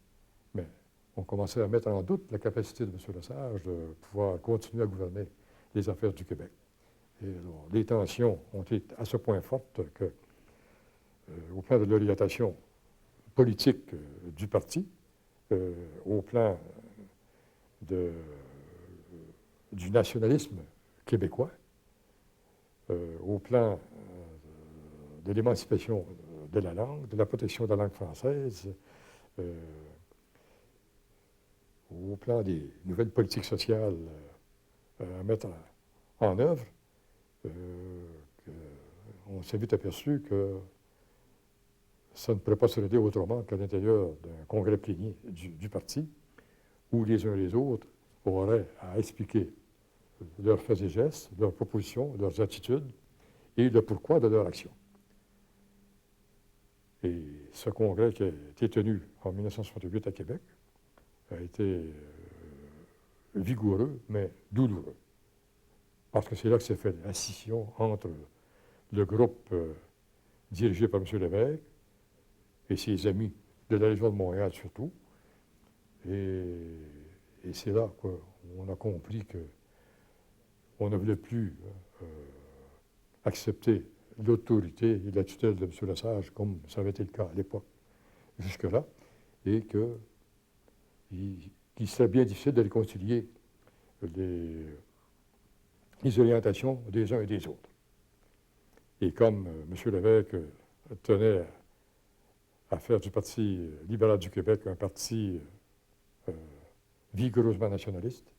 mais on commençait à mettre en doute la capacité de M. Lesage de pouvoir continuer à gouverner les affaires du Québec. Et alors, les tensions ont été à ce point fortes que, au plan de l'orientation politique du parti, au plan du nationalisme québécois, au plan de l'émancipation de la langue, de la protection de la langue française, au plan des nouvelles politiques sociales à mettre en œuvre, on s'est vite aperçu que ça ne pourrait pas se régler autrement qu'à l'intérieur d'un congrès plénier du parti, où les uns et les autres auraient à expliquer leurs faits et gestes, leurs propositions, leurs attitudes et le pourquoi de leur action. Et ce congrès qui a été tenu en 1968 à Québec a été vigoureux, mais douloureux. Parce que c'est là que s'est fait la scission entre le groupe dirigé par M. Lévesque et ses amis de la région de Montréal surtout. Et c'est là qu'on a compris qu'on ne voulait plus accepter l'autorité et la tutelle de M. Lesage, comme ça avait été le cas à l'époque, jusque-là, et qu'il serait bien difficile de réconcilier les orientations des uns et des autres. Et comme M. Lévesque tenait à faire du Parti libéral du Québec un parti vigoureusement nationaliste,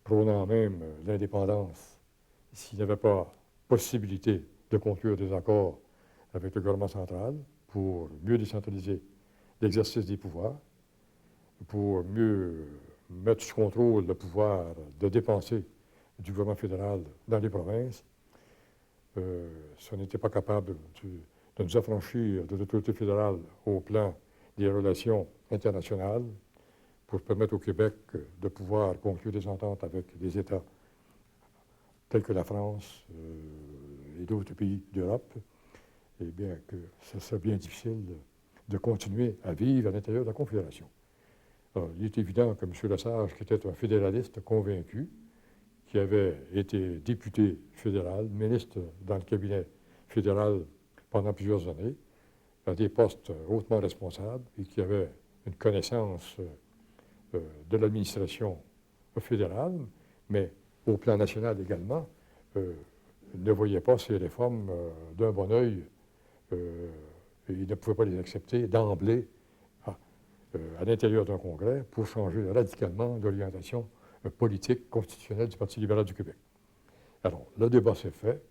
prônant même l'indépendance s'il n'y avait pas possibilité de conclure des accords avec le gouvernement central pour mieux décentraliser l'exercice des pouvoirs, pour mieux mettre sous contrôle le pouvoir de dépenser du gouvernement fédéral dans les provinces. Si on n'était pas capable de nous affranchir de l'autorité fédérale au plan des relations internationales pour permettre au Québec de pouvoir conclure des ententes avec des États tels que la France et d'autres pays d'Europe, eh bien que ce serait bien difficile de continuer à vivre à l'intérieur de la Confédération. Alors, il est évident que M. Lesage, qui était un fédéraliste convaincu, qui avait été député fédéral, ministre dans le cabinet fédéral pendant plusieurs années, à des postes hautement responsables et qui avait une connaissance de l'administration fédérale, mais au plan national également, ne voyait pas ces réformes d'un bon œil et il ne pouvait pas les accepter d'emblée à l'intérieur d'un congrès pour changer radicalement l'orientation politique constitutionnelle du Parti libéral du Québec. Alors, le débat s'est fait.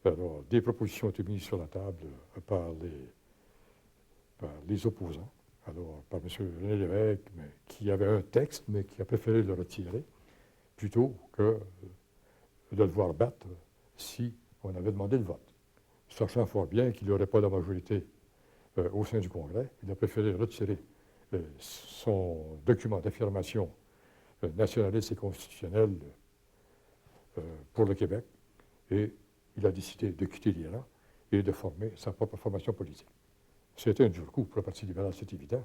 Alors, des propositions ont été mises sur la table par les opposants. Alors, par M. René Lévesque, qui avait un texte, mais qui a préféré le retirer, plutôt que de le voir battre si on avait demandé le vote. sachant fort bien qu'il n'aurait pas la majorité au sein du Congrès, il a préféré retirer son document d'affirmation nationaliste et constitutionnel pour le Québec, et il a décidé de quitter l'Iran et de former sa propre formation politique. C'était un dur coup pour le Parti libéral, c'est évident,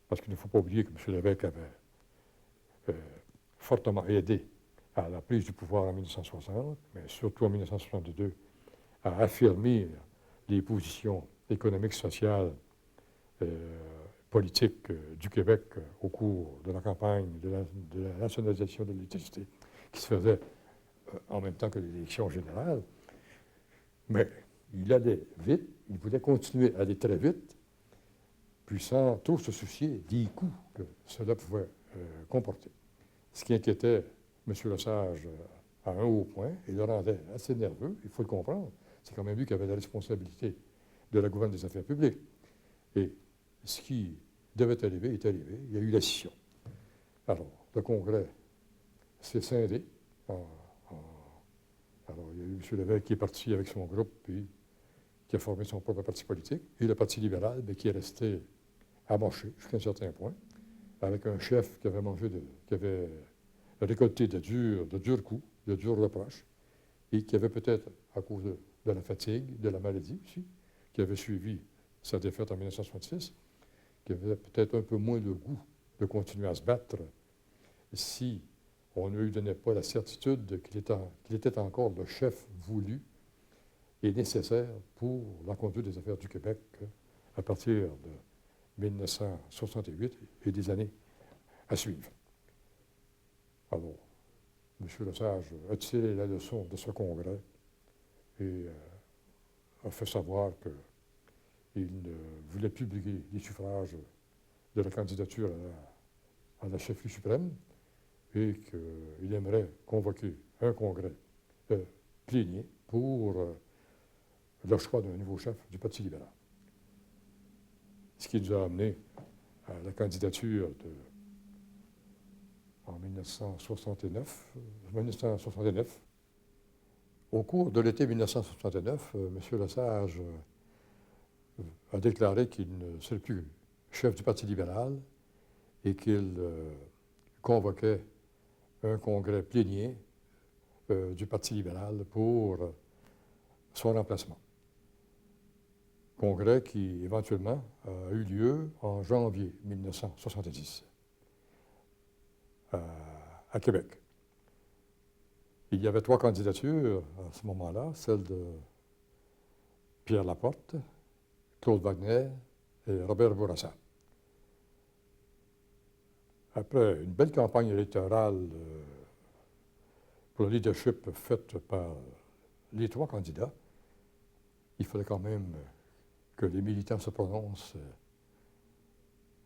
parce qu'il ne faut pas oublier que M. Lévesque avait fortement aidé à la prise du pouvoir en 1960, mais surtout en 1962, à affirmer les positions économiques, sociales, politiques du Québec au cours de la campagne de la nationalisation de l'électricité qui se faisait en même temps que l'élection générale. Mais il allait vite, il voulait continuer à aller très vite, puis sans trop se soucier des coûts que cela pouvait comporter. Ce qui inquiétait M. Lesage à un haut point et le rendait assez nerveux, il faut le comprendre. C'est quand même lui qui avait la responsabilité de la gouverne des affaires publiques. Et ce qui devait arriver est arrivé. Il y a eu la scission. Alors, le Congrès s'est scindé. Alors, il y a eu M. Lévesque qui est parti avec son groupe, puis qui a formé son propre parti politique, et le Parti libéral, mais qui est resté amoché jusqu'à un certain point, avec un chef qui avait récolté de durs coups, de durs reproches, et qui avait peut-être, à cause de la fatigue, de la maladie aussi, qui avait suivi sa défaite en 1966, qui avait peut-être un peu moins le goût de continuer à se battre si on ne lui donnait pas la certitude qu'il était encore le chef voulu et nécessaire pour la conduite des affaires du Québec à partir de 1968 et des années à suivre. Alors, M. Lesage a tiré la leçon de ce congrès et a fait savoir qu'il ne voulait plus publier les suffrages de la candidature à la chefferie suprême et qu'il aimerait convoquer un congrès plénier pour le choix d'un nouveau chef du Parti libéral. Ce qui nous a amené à la candidature en 1969. Au cours de l'été 1969, M. Lesage a déclaré qu'il ne serait plus chef du Parti libéral et qu'il convoquait un congrès plénier du Parti libéral pour son remplacement. Congrès qui, éventuellement, a eu lieu en janvier 1970 à Québec. Il y avait 3 candidatures à ce moment-là, celle de Pierre Laporte, Claude Wagner et Robert Bourassa. Après une belle campagne électorale pour le leadership faite par les 3 candidats, il fallait quand même que les militants se prononcent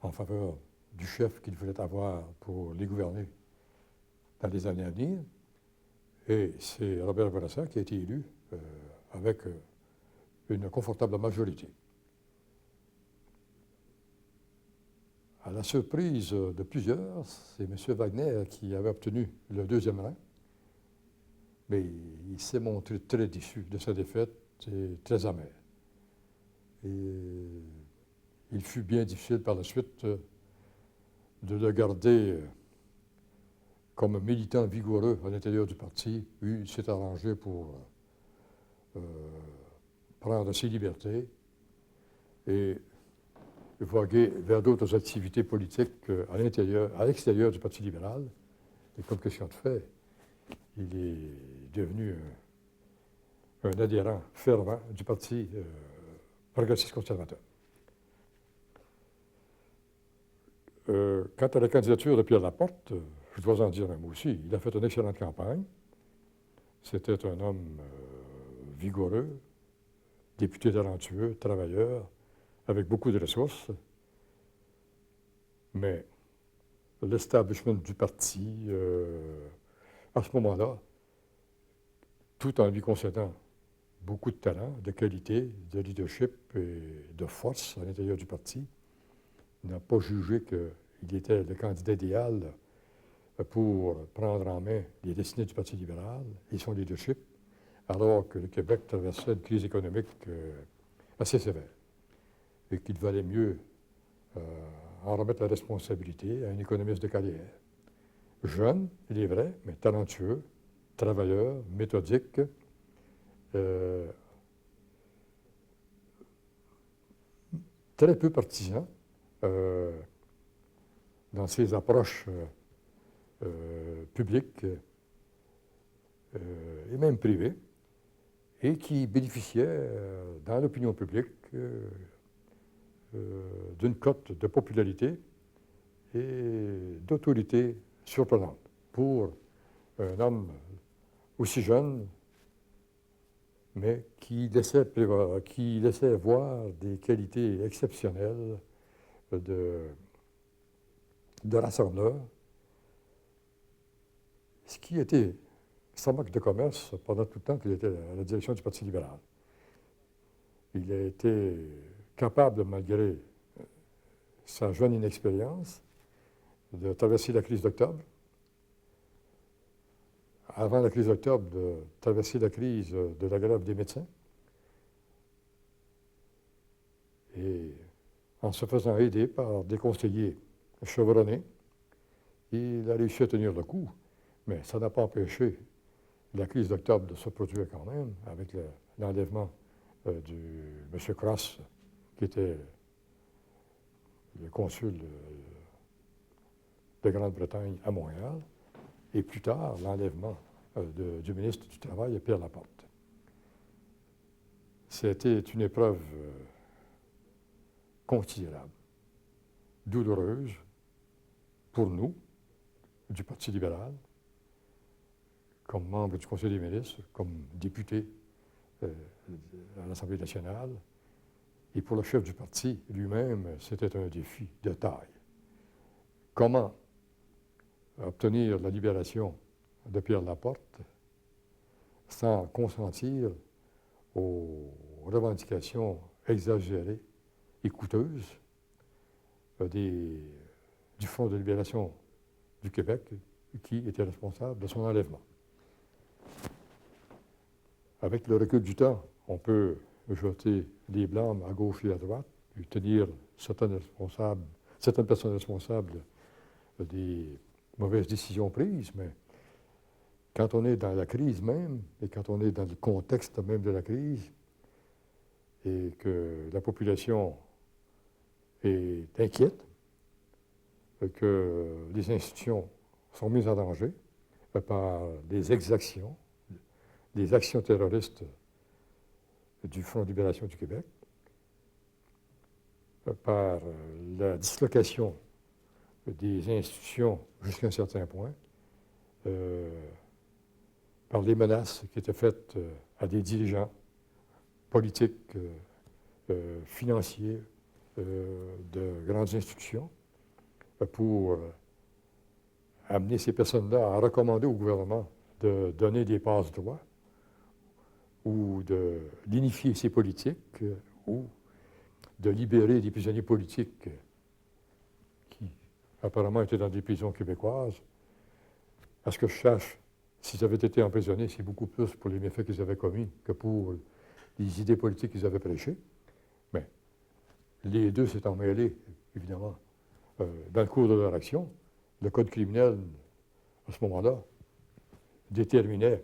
en faveur du chef qu'ils voulaient avoir pour les gouverner dans les années à venir. Et c'est Robert Bourassa qui a été élu avec une confortable majorité. À la surprise de plusieurs, c'est M. Wagner qui avait obtenu le 2e rang, mais il s'est montré très déçu de sa défaite et très amer. Et il fut bien difficile par la suite de le garder comme militant vigoureux à l'intérieur du parti. Lui, il s'est arrangé pour prendre ses libertés et voguer vers d'autres activités politiques à l'extérieur du Parti libéral. Et comme question de fait, il est devenu un adhérent fervent du Parti progressiste conservateur. Quant à la candidature de Pierre Laporte, je dois en dire un mot aussi. Il a fait une excellente campagne. C'était un homme vigoureux, député talentueux, travailleur, avec beaucoup de ressources. Mais l'establishment du parti, à ce moment-là, tout en lui concédant beaucoup de talent, de qualité, de leadership et de force à l'intérieur du parti, n'a pas jugé qu'il était le candidat idéal pour prendre en main les destinées du Parti libéral et son leadership, alors que le Québec traversait une crise économique assez sévère et qu'il valait mieux en remettre la responsabilité à un économiste de carrière. Jeune, il est vrai, mais talentueux, travailleur, méthodique, très peu partisan dans ses approches publiques et même privées, et qui bénéficiait dans l'opinion publique d'une cote de popularité et d'autorité surprenante pour un homme aussi jeune, mais qui laissait voir des qualités exceptionnelles de rassembleur, ce qui était sa marque de commerce pendant tout le temps qu'il était à la direction du Parti libéral. Il a été capable, malgré sa jeune inexpérience, de traverser la crise d'octobre. Avant la crise d'octobre, de traverser la crise de la grève des médecins. Et en se faisant aider par des conseillers chevronnés, il a réussi à tenir le coup, mais ça n'a pas empêché la crise d'octobre de se produire quand même, avec l'enlèvement du M. Cross, qui était le consul de Grande-Bretagne à Montréal, et plus tard, l'enlèvement du ministre du Travail, Pierre Laporte. C'était une épreuve considérable, douloureuse pour nous, du Parti libéral, comme membre du Conseil des ministres, comme député à l'Assemblée nationale, et pour le chef du parti lui-même, c'était un défi de taille. Comment obtenir la libération de Pierre Laporte sans consentir aux revendications exagérées et coûteuses du Front de libération du Québec, qui était responsable de son enlèvement. Avec le recul du temps, on peut jeter les blâmes à gauche et à droite, et tenir certaines personnes responsables des mauvaises décisions prises, mais quand on est dans la crise même, et quand on est dans le contexte même de la crise, et que la population est inquiète, que les institutions sont mises en danger par des exactions, des actions terroristes du Front de libération du Québec, par la dislocation des institutions jusqu'à un certain point, par les menaces qui étaient faites à des dirigeants politiques, financiers de grandes institutions, pour amener ces personnes-là à recommander au gouvernement de donner des passe-droits ou de l'unifier ses politiques ou de libérer des prisonniers politiques qui apparemment étaient dans des prisons québécoises. À ce que je sache, s'ils avaient été emprisonnés, c'est beaucoup plus pour les méfaits qu'ils avaient commis que pour les idées politiques qu'ils avaient prêchées. Mais les deux s'étant mêlés, évidemment, dans le cours de leur action, le Code criminel, à ce moment-là, déterminait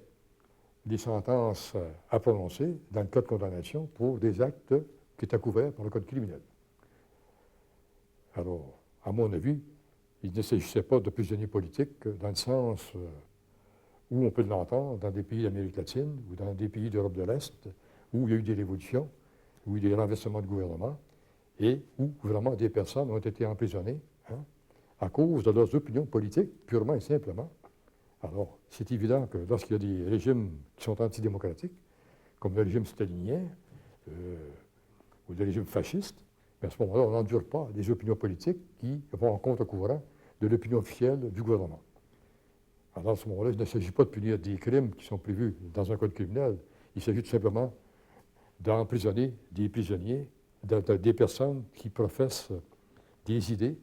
des sentences à prononcer dans le cas de condamnation pour des actes qui étaient couverts par le Code criminel. Alors, à mon avis, il ne s'agissait pas de prisonniers politiques dans le sens où on peut l'entendre dans des pays d'Amérique latine ou dans des pays d'Europe de l'Est, où il y a eu des révolutions, où il y a eu des renversements de gouvernement, et où vraiment des personnes ont été emprisonnées à cause de leurs opinions politiques, purement et simplement. Alors, c'est évident que lorsqu'il y a des régimes qui sont antidémocratiques, comme le régime stalinien ou le régime fasciste, à ce moment-là, on n'endure pas des opinions politiques qui vont en contre-courant de l'opinion officielle du gouvernement. Alors, à ce moment-là, il ne s'agit pas de punir des crimes qui sont prévus dans un code criminel. Il s'agit tout simplement d'emprisonner des prisonniers, des personnes qui professent des idées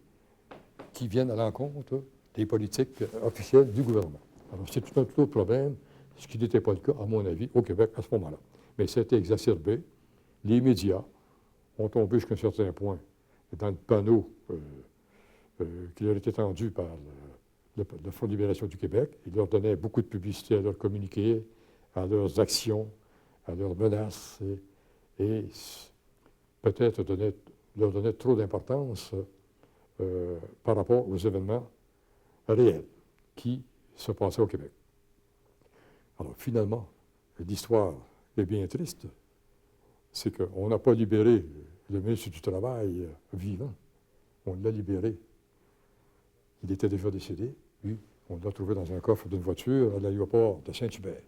qui viennent à l'encontre des politiques officielles du gouvernement. Alors, c'est tout un autre problème ce qui n'était pas le cas, à mon avis, au Québec à ce moment-là. Mais ça a été exacerbé. Les médias ont tombé jusqu'à un certain point dans le panneau qui leur était tendu par le Front de libération du Québec. Ils leur donnaient beaucoup de publicité à leurs communiqués, à leurs actions, à leurs menaces, et peut-être leur donnaient trop d'importance par rapport aux événements réels qui se passaient au Québec. Alors finalement, l'histoire est bien triste. C'est qu'on n'a pas libéré le ministre du Travail vivant. On l'a libéré. Il était déjà décédé. Lui, on l'a trouvé dans un coffre d'une voiture à l'aéroport de Saint-Hubert.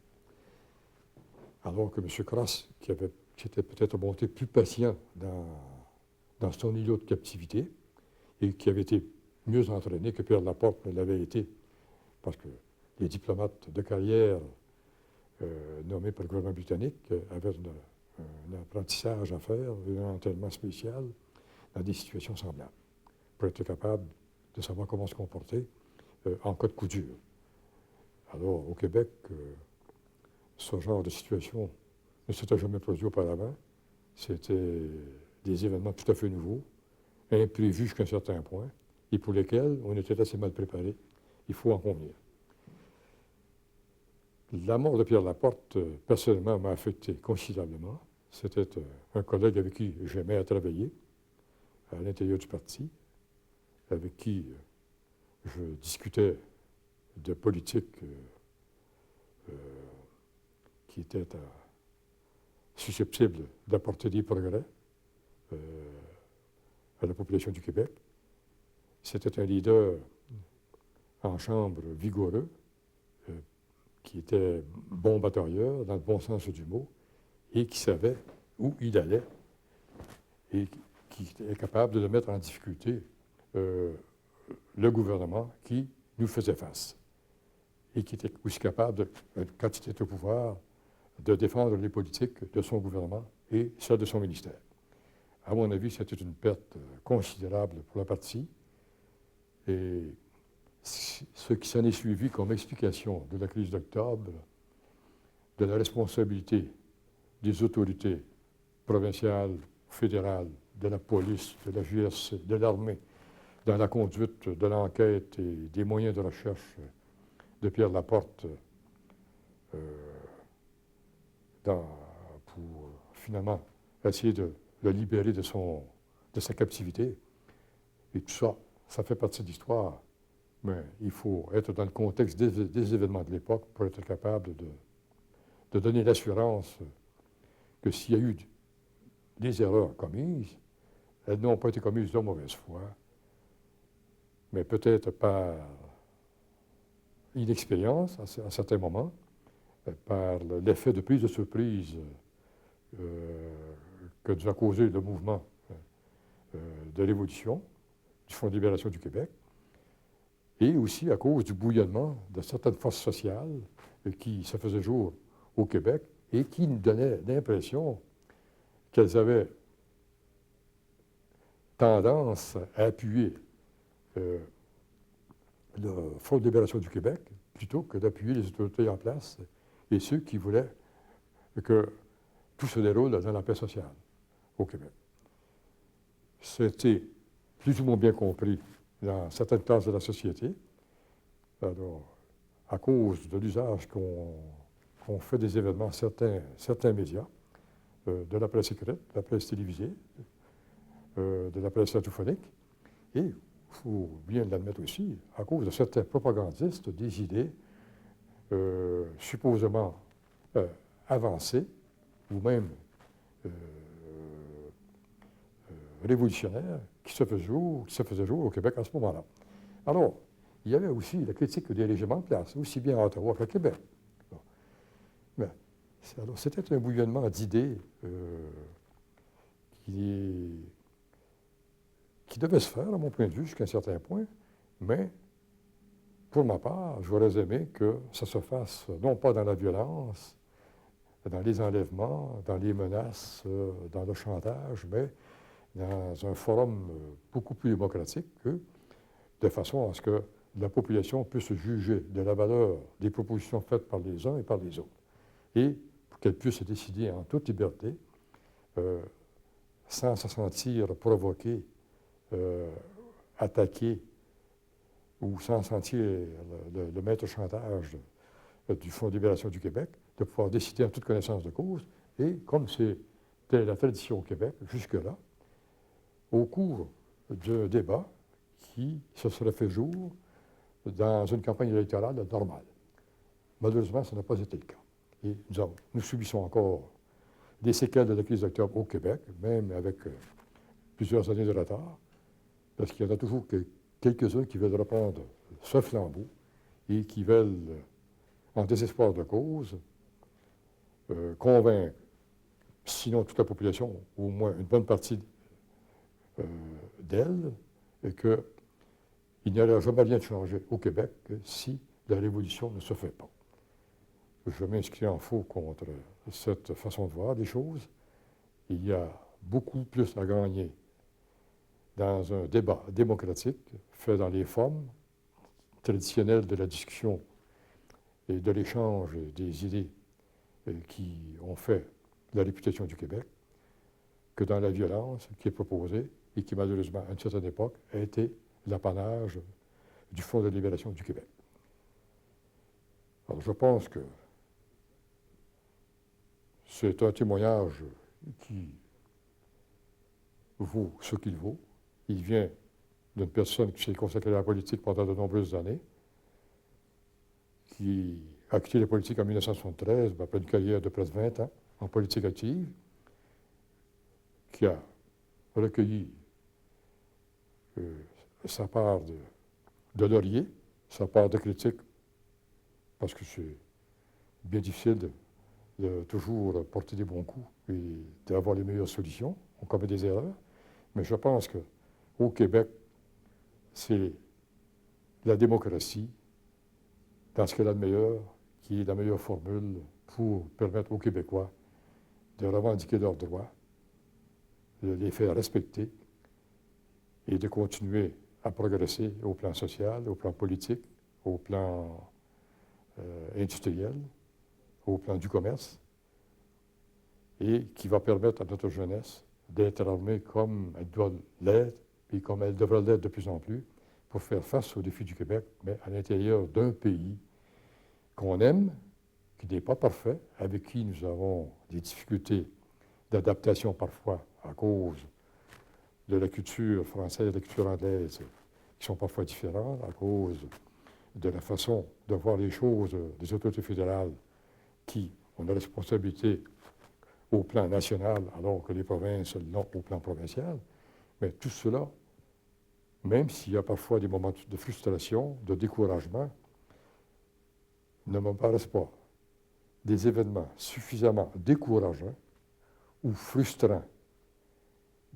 Alors que M. Cross, qui était peut-être monté plus patient dans son îlot de captivité et qui avait été mieux entraîné que Pierre Laporte ne l'avait été, parce que les diplomates de carrière nommés par le gouvernement britannique avaient un apprentissage à faire, un entraînement spécial dans des situations semblables, pour être capable de savoir comment se comporter en cas de coup dur. Alors, au Québec, ce genre de situation ne s'était jamais produit auparavant. C'était des événements tout à fait nouveaux, imprévus jusqu'à un certain point, et pour lesquels on était assez mal préparé. Il faut en convenir. La mort de Pierre Laporte, personnellement, m'a affecté considérablement. C'était un collègue avec qui j'aimais à travailler à l'intérieur du parti, avec qui je discutais de politique qui était susceptible d'apporter des progrès à la population du Québec. C'était un leader en chambre vigoureux, qui était bon batailleur, dans le bon sens du mot, et qui savait où il allait, et qui était capable de mettre en difficulté le gouvernement qui nous faisait face, et qui était aussi capable, quand il était au pouvoir, de défendre les politiques de son gouvernement et celles de son ministère. À mon avis, c'était une perte considérable pour le parti, et ce qui s'en est suivi comme explication de la crise d'octobre, de la responsabilité des autorités provinciales, fédérales, de la police, de la GRC, de l'armée, dans la conduite de l'enquête et des moyens de recherche de Pierre Laporte pour finalement essayer de le libérer de sa captivité. Et tout ça, ça fait partie de l'histoire. Mais il faut être dans le contexte des événements de l'époque pour être capable de donner l'assurance que s'il y a eu des erreurs commises, elles n'ont pas été commises de mauvaise foi, mais peut-être par inexpérience à certains moments, par l'effet de prise de surprise que nous a causé le mouvement de l'évolution du Front de libération du Québec, et aussi à cause du bouillonnement de certaines forces sociales qui se faisaient jour au Québec et qui nous donnaient l'impression qu'elles avaient tendance à appuyer le Front de libération du Québec plutôt que d'appuyer les autorités en place et ceux qui voulaient que tout se déroule dans la paix sociale au Québec. C'était plus ou moins bien compris dans certaines classes de la société, alors, à cause de l'usage qu'on fait des événements, certains médias, de la presse écrite, de la presse télévisée, de la presse radiophonique, et, il faut bien l'admettre aussi, à cause de certains propagandistes, des idées supposément avancées, ou même révolutionnaires, qui se faisaient jour au Québec à ce moment-là. Alors, il y avait aussi la critique des régiments de place, aussi bien à Ottawa qu'à Québec. Bon. Mais, alors, c'était un bouillonnement d'idées qui devait se faire, à mon point de vue, jusqu'à un certain point, mais pour ma part, j'aurais aimé que ça se fasse non pas dans la violence, dans les enlèvements, dans les menaces, dans le chantage, mais dans un forum beaucoup plus démocratique, de façon à ce que la population puisse juger de la valeur des propositions faites par les uns et par les autres, et pour qu'elle puisse décider en toute liberté, sans se sentir provoquée, attaquée, ou sans sentir le maître chantage du Fonds de libération du Québec, de pouvoir décider en toute connaissance de cause, et comme c'était la tradition au Québec jusque-là, au cours d'un débat qui se serait fait jour dans une campagne électorale normale. Malheureusement, ça n'a pas été le cas. Et nous subissons encore des séquelles de la crise d'octobre au Québec, même avec plusieurs années de retard, parce qu'il y en a toujours quelques-uns qui veulent reprendre ce flambeau et qui veulent, en désespoir de cause, convaincre, sinon toute la population, au moins une bonne partie d'elle, et qu'il n'y aurait jamais rien de changé au Québec si la révolution ne se fait pas. Je m'inscris en faux contre cette façon de voir les choses. Il y a beaucoup plus à gagner dans un débat démocratique fait dans les formes traditionnelles de la discussion et de l'échange des idées qui ont fait la réputation du Québec que dans la violence qui est proposée et qui, malheureusement, à une certaine époque, a été l'apanage du Fonds de libération du Québec. Alors, je pense que c'est un témoignage qui vaut ce qu'il vaut. Il vient d'une personne qui s'est consacrée à la politique pendant de nombreuses années, qui a quitté la politique en 1973, après une carrière de près de 20 ans en politique active, qui a recueilli sa part de laurier, sa part de critique, parce que c'est bien difficile de toujours porter des bons coups et d'avoir les meilleures solutions. On commet des erreurs. Mais je pense qu'au Québec, c'est la démocratie, dans ce qu'elle a de meilleur, qui est la meilleure formule pour permettre aux Québécois de revendiquer leurs droits, de les faire respecter et de continuer à progresser au plan social, au plan politique, au plan industriel, au plan du commerce, et qui va permettre à notre jeunesse d'être armée comme elle doit l'être et comme elle devrait l'être de plus en plus pour faire face aux défis du Québec, mais à l'intérieur d'un pays qu'on aime, qui n'est pas parfait, avec qui nous avons des difficultés d'adaptation parfois à cause de la culture française et de la culture anglaise qui sont parfois différentes, à cause de la façon de voir les choses des autorités fédérales qui ont la responsabilité au plan national, alors que les provinces l'ont au plan provincial. Mais tout cela, même s'il y a parfois des moments de frustration, de découragement, ne me paraissent pas des événements suffisamment décourageants ou frustrants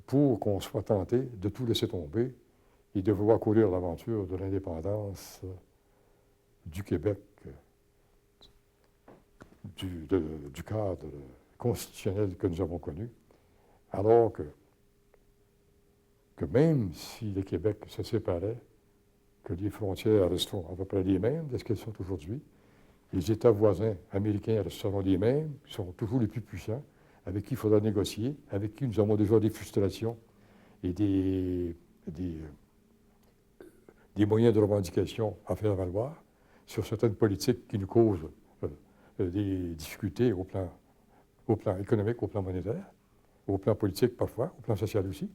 pour qu'on soit tenté de tout laisser tomber et de vouloir courir l'aventure de l'indépendance du Québec, du cadre constitutionnel que nous avons connu, alors que même si le Québec se séparait, que les frontières resteront à peu près les mêmes de ce qu'elles sont aujourd'hui, les États voisins américains resteront les mêmes, qui sont toujours les plus puissants, avec qui il faudra négocier, avec qui nous avons déjà des frustrations et des moyens de revendication à faire valoir sur certaines politiques qui nous causent des difficultés au plan économique, au plan monétaire, au plan politique parfois, au plan social aussi.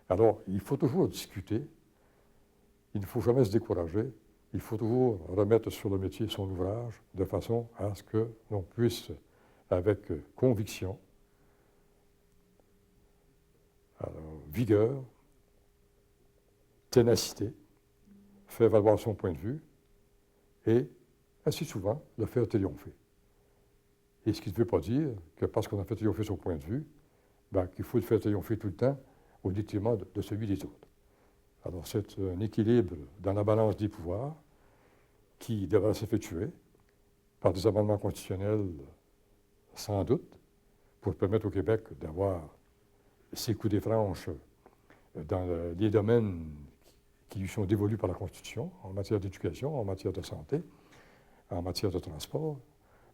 Alors, il faut toujours discuter, il ne faut jamais se décourager, il faut toujours remettre sur le métier son ouvrage de façon à ce que l'on puisse, avec conviction, vigueur, ténacité, faire valoir son point de vue et, assez souvent, le faire triompher. Et ce qui ne veut pas dire que parce qu'on a fait triompher son point de vue, qu'il faut le faire triompher tout le temps au détriment de celui des autres. Alors c'est un équilibre dans la balance des pouvoirs qui devra s'effectuer par des amendements constitutionnels, sans doute, pour permettre au Québec d'avoir ses coups des franches dans les domaines qui lui sont dévolues par la Constitution en matière d'éducation, en matière de santé, en matière de transport,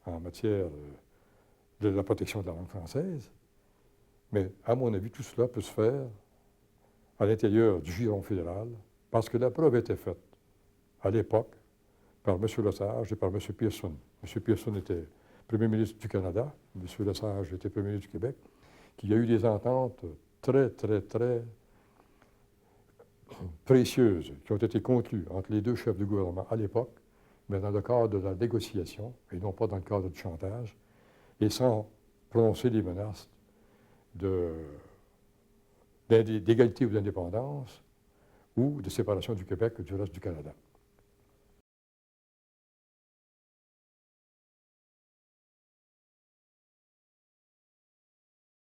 en matière de la protection de la langue française. Mais à mon avis, tout cela peut se faire à l'intérieur du giron fédéral parce que la preuve était faite à l'époque par M. Lesage et par M. Pearson. M. Pearson était Premier ministre du Canada, M. Lesage était Premier ministre du Québec, qu'il y a eu des ententes très, très, très précieuses qui ont été conclues entre les deux chefs du gouvernement à l'époque, mais dans le cadre de la négociation et non pas dans le cadre du chantage, et sans prononcer des menaces d'égalité ou d'indépendance ou de séparation du Québec du reste du Canada.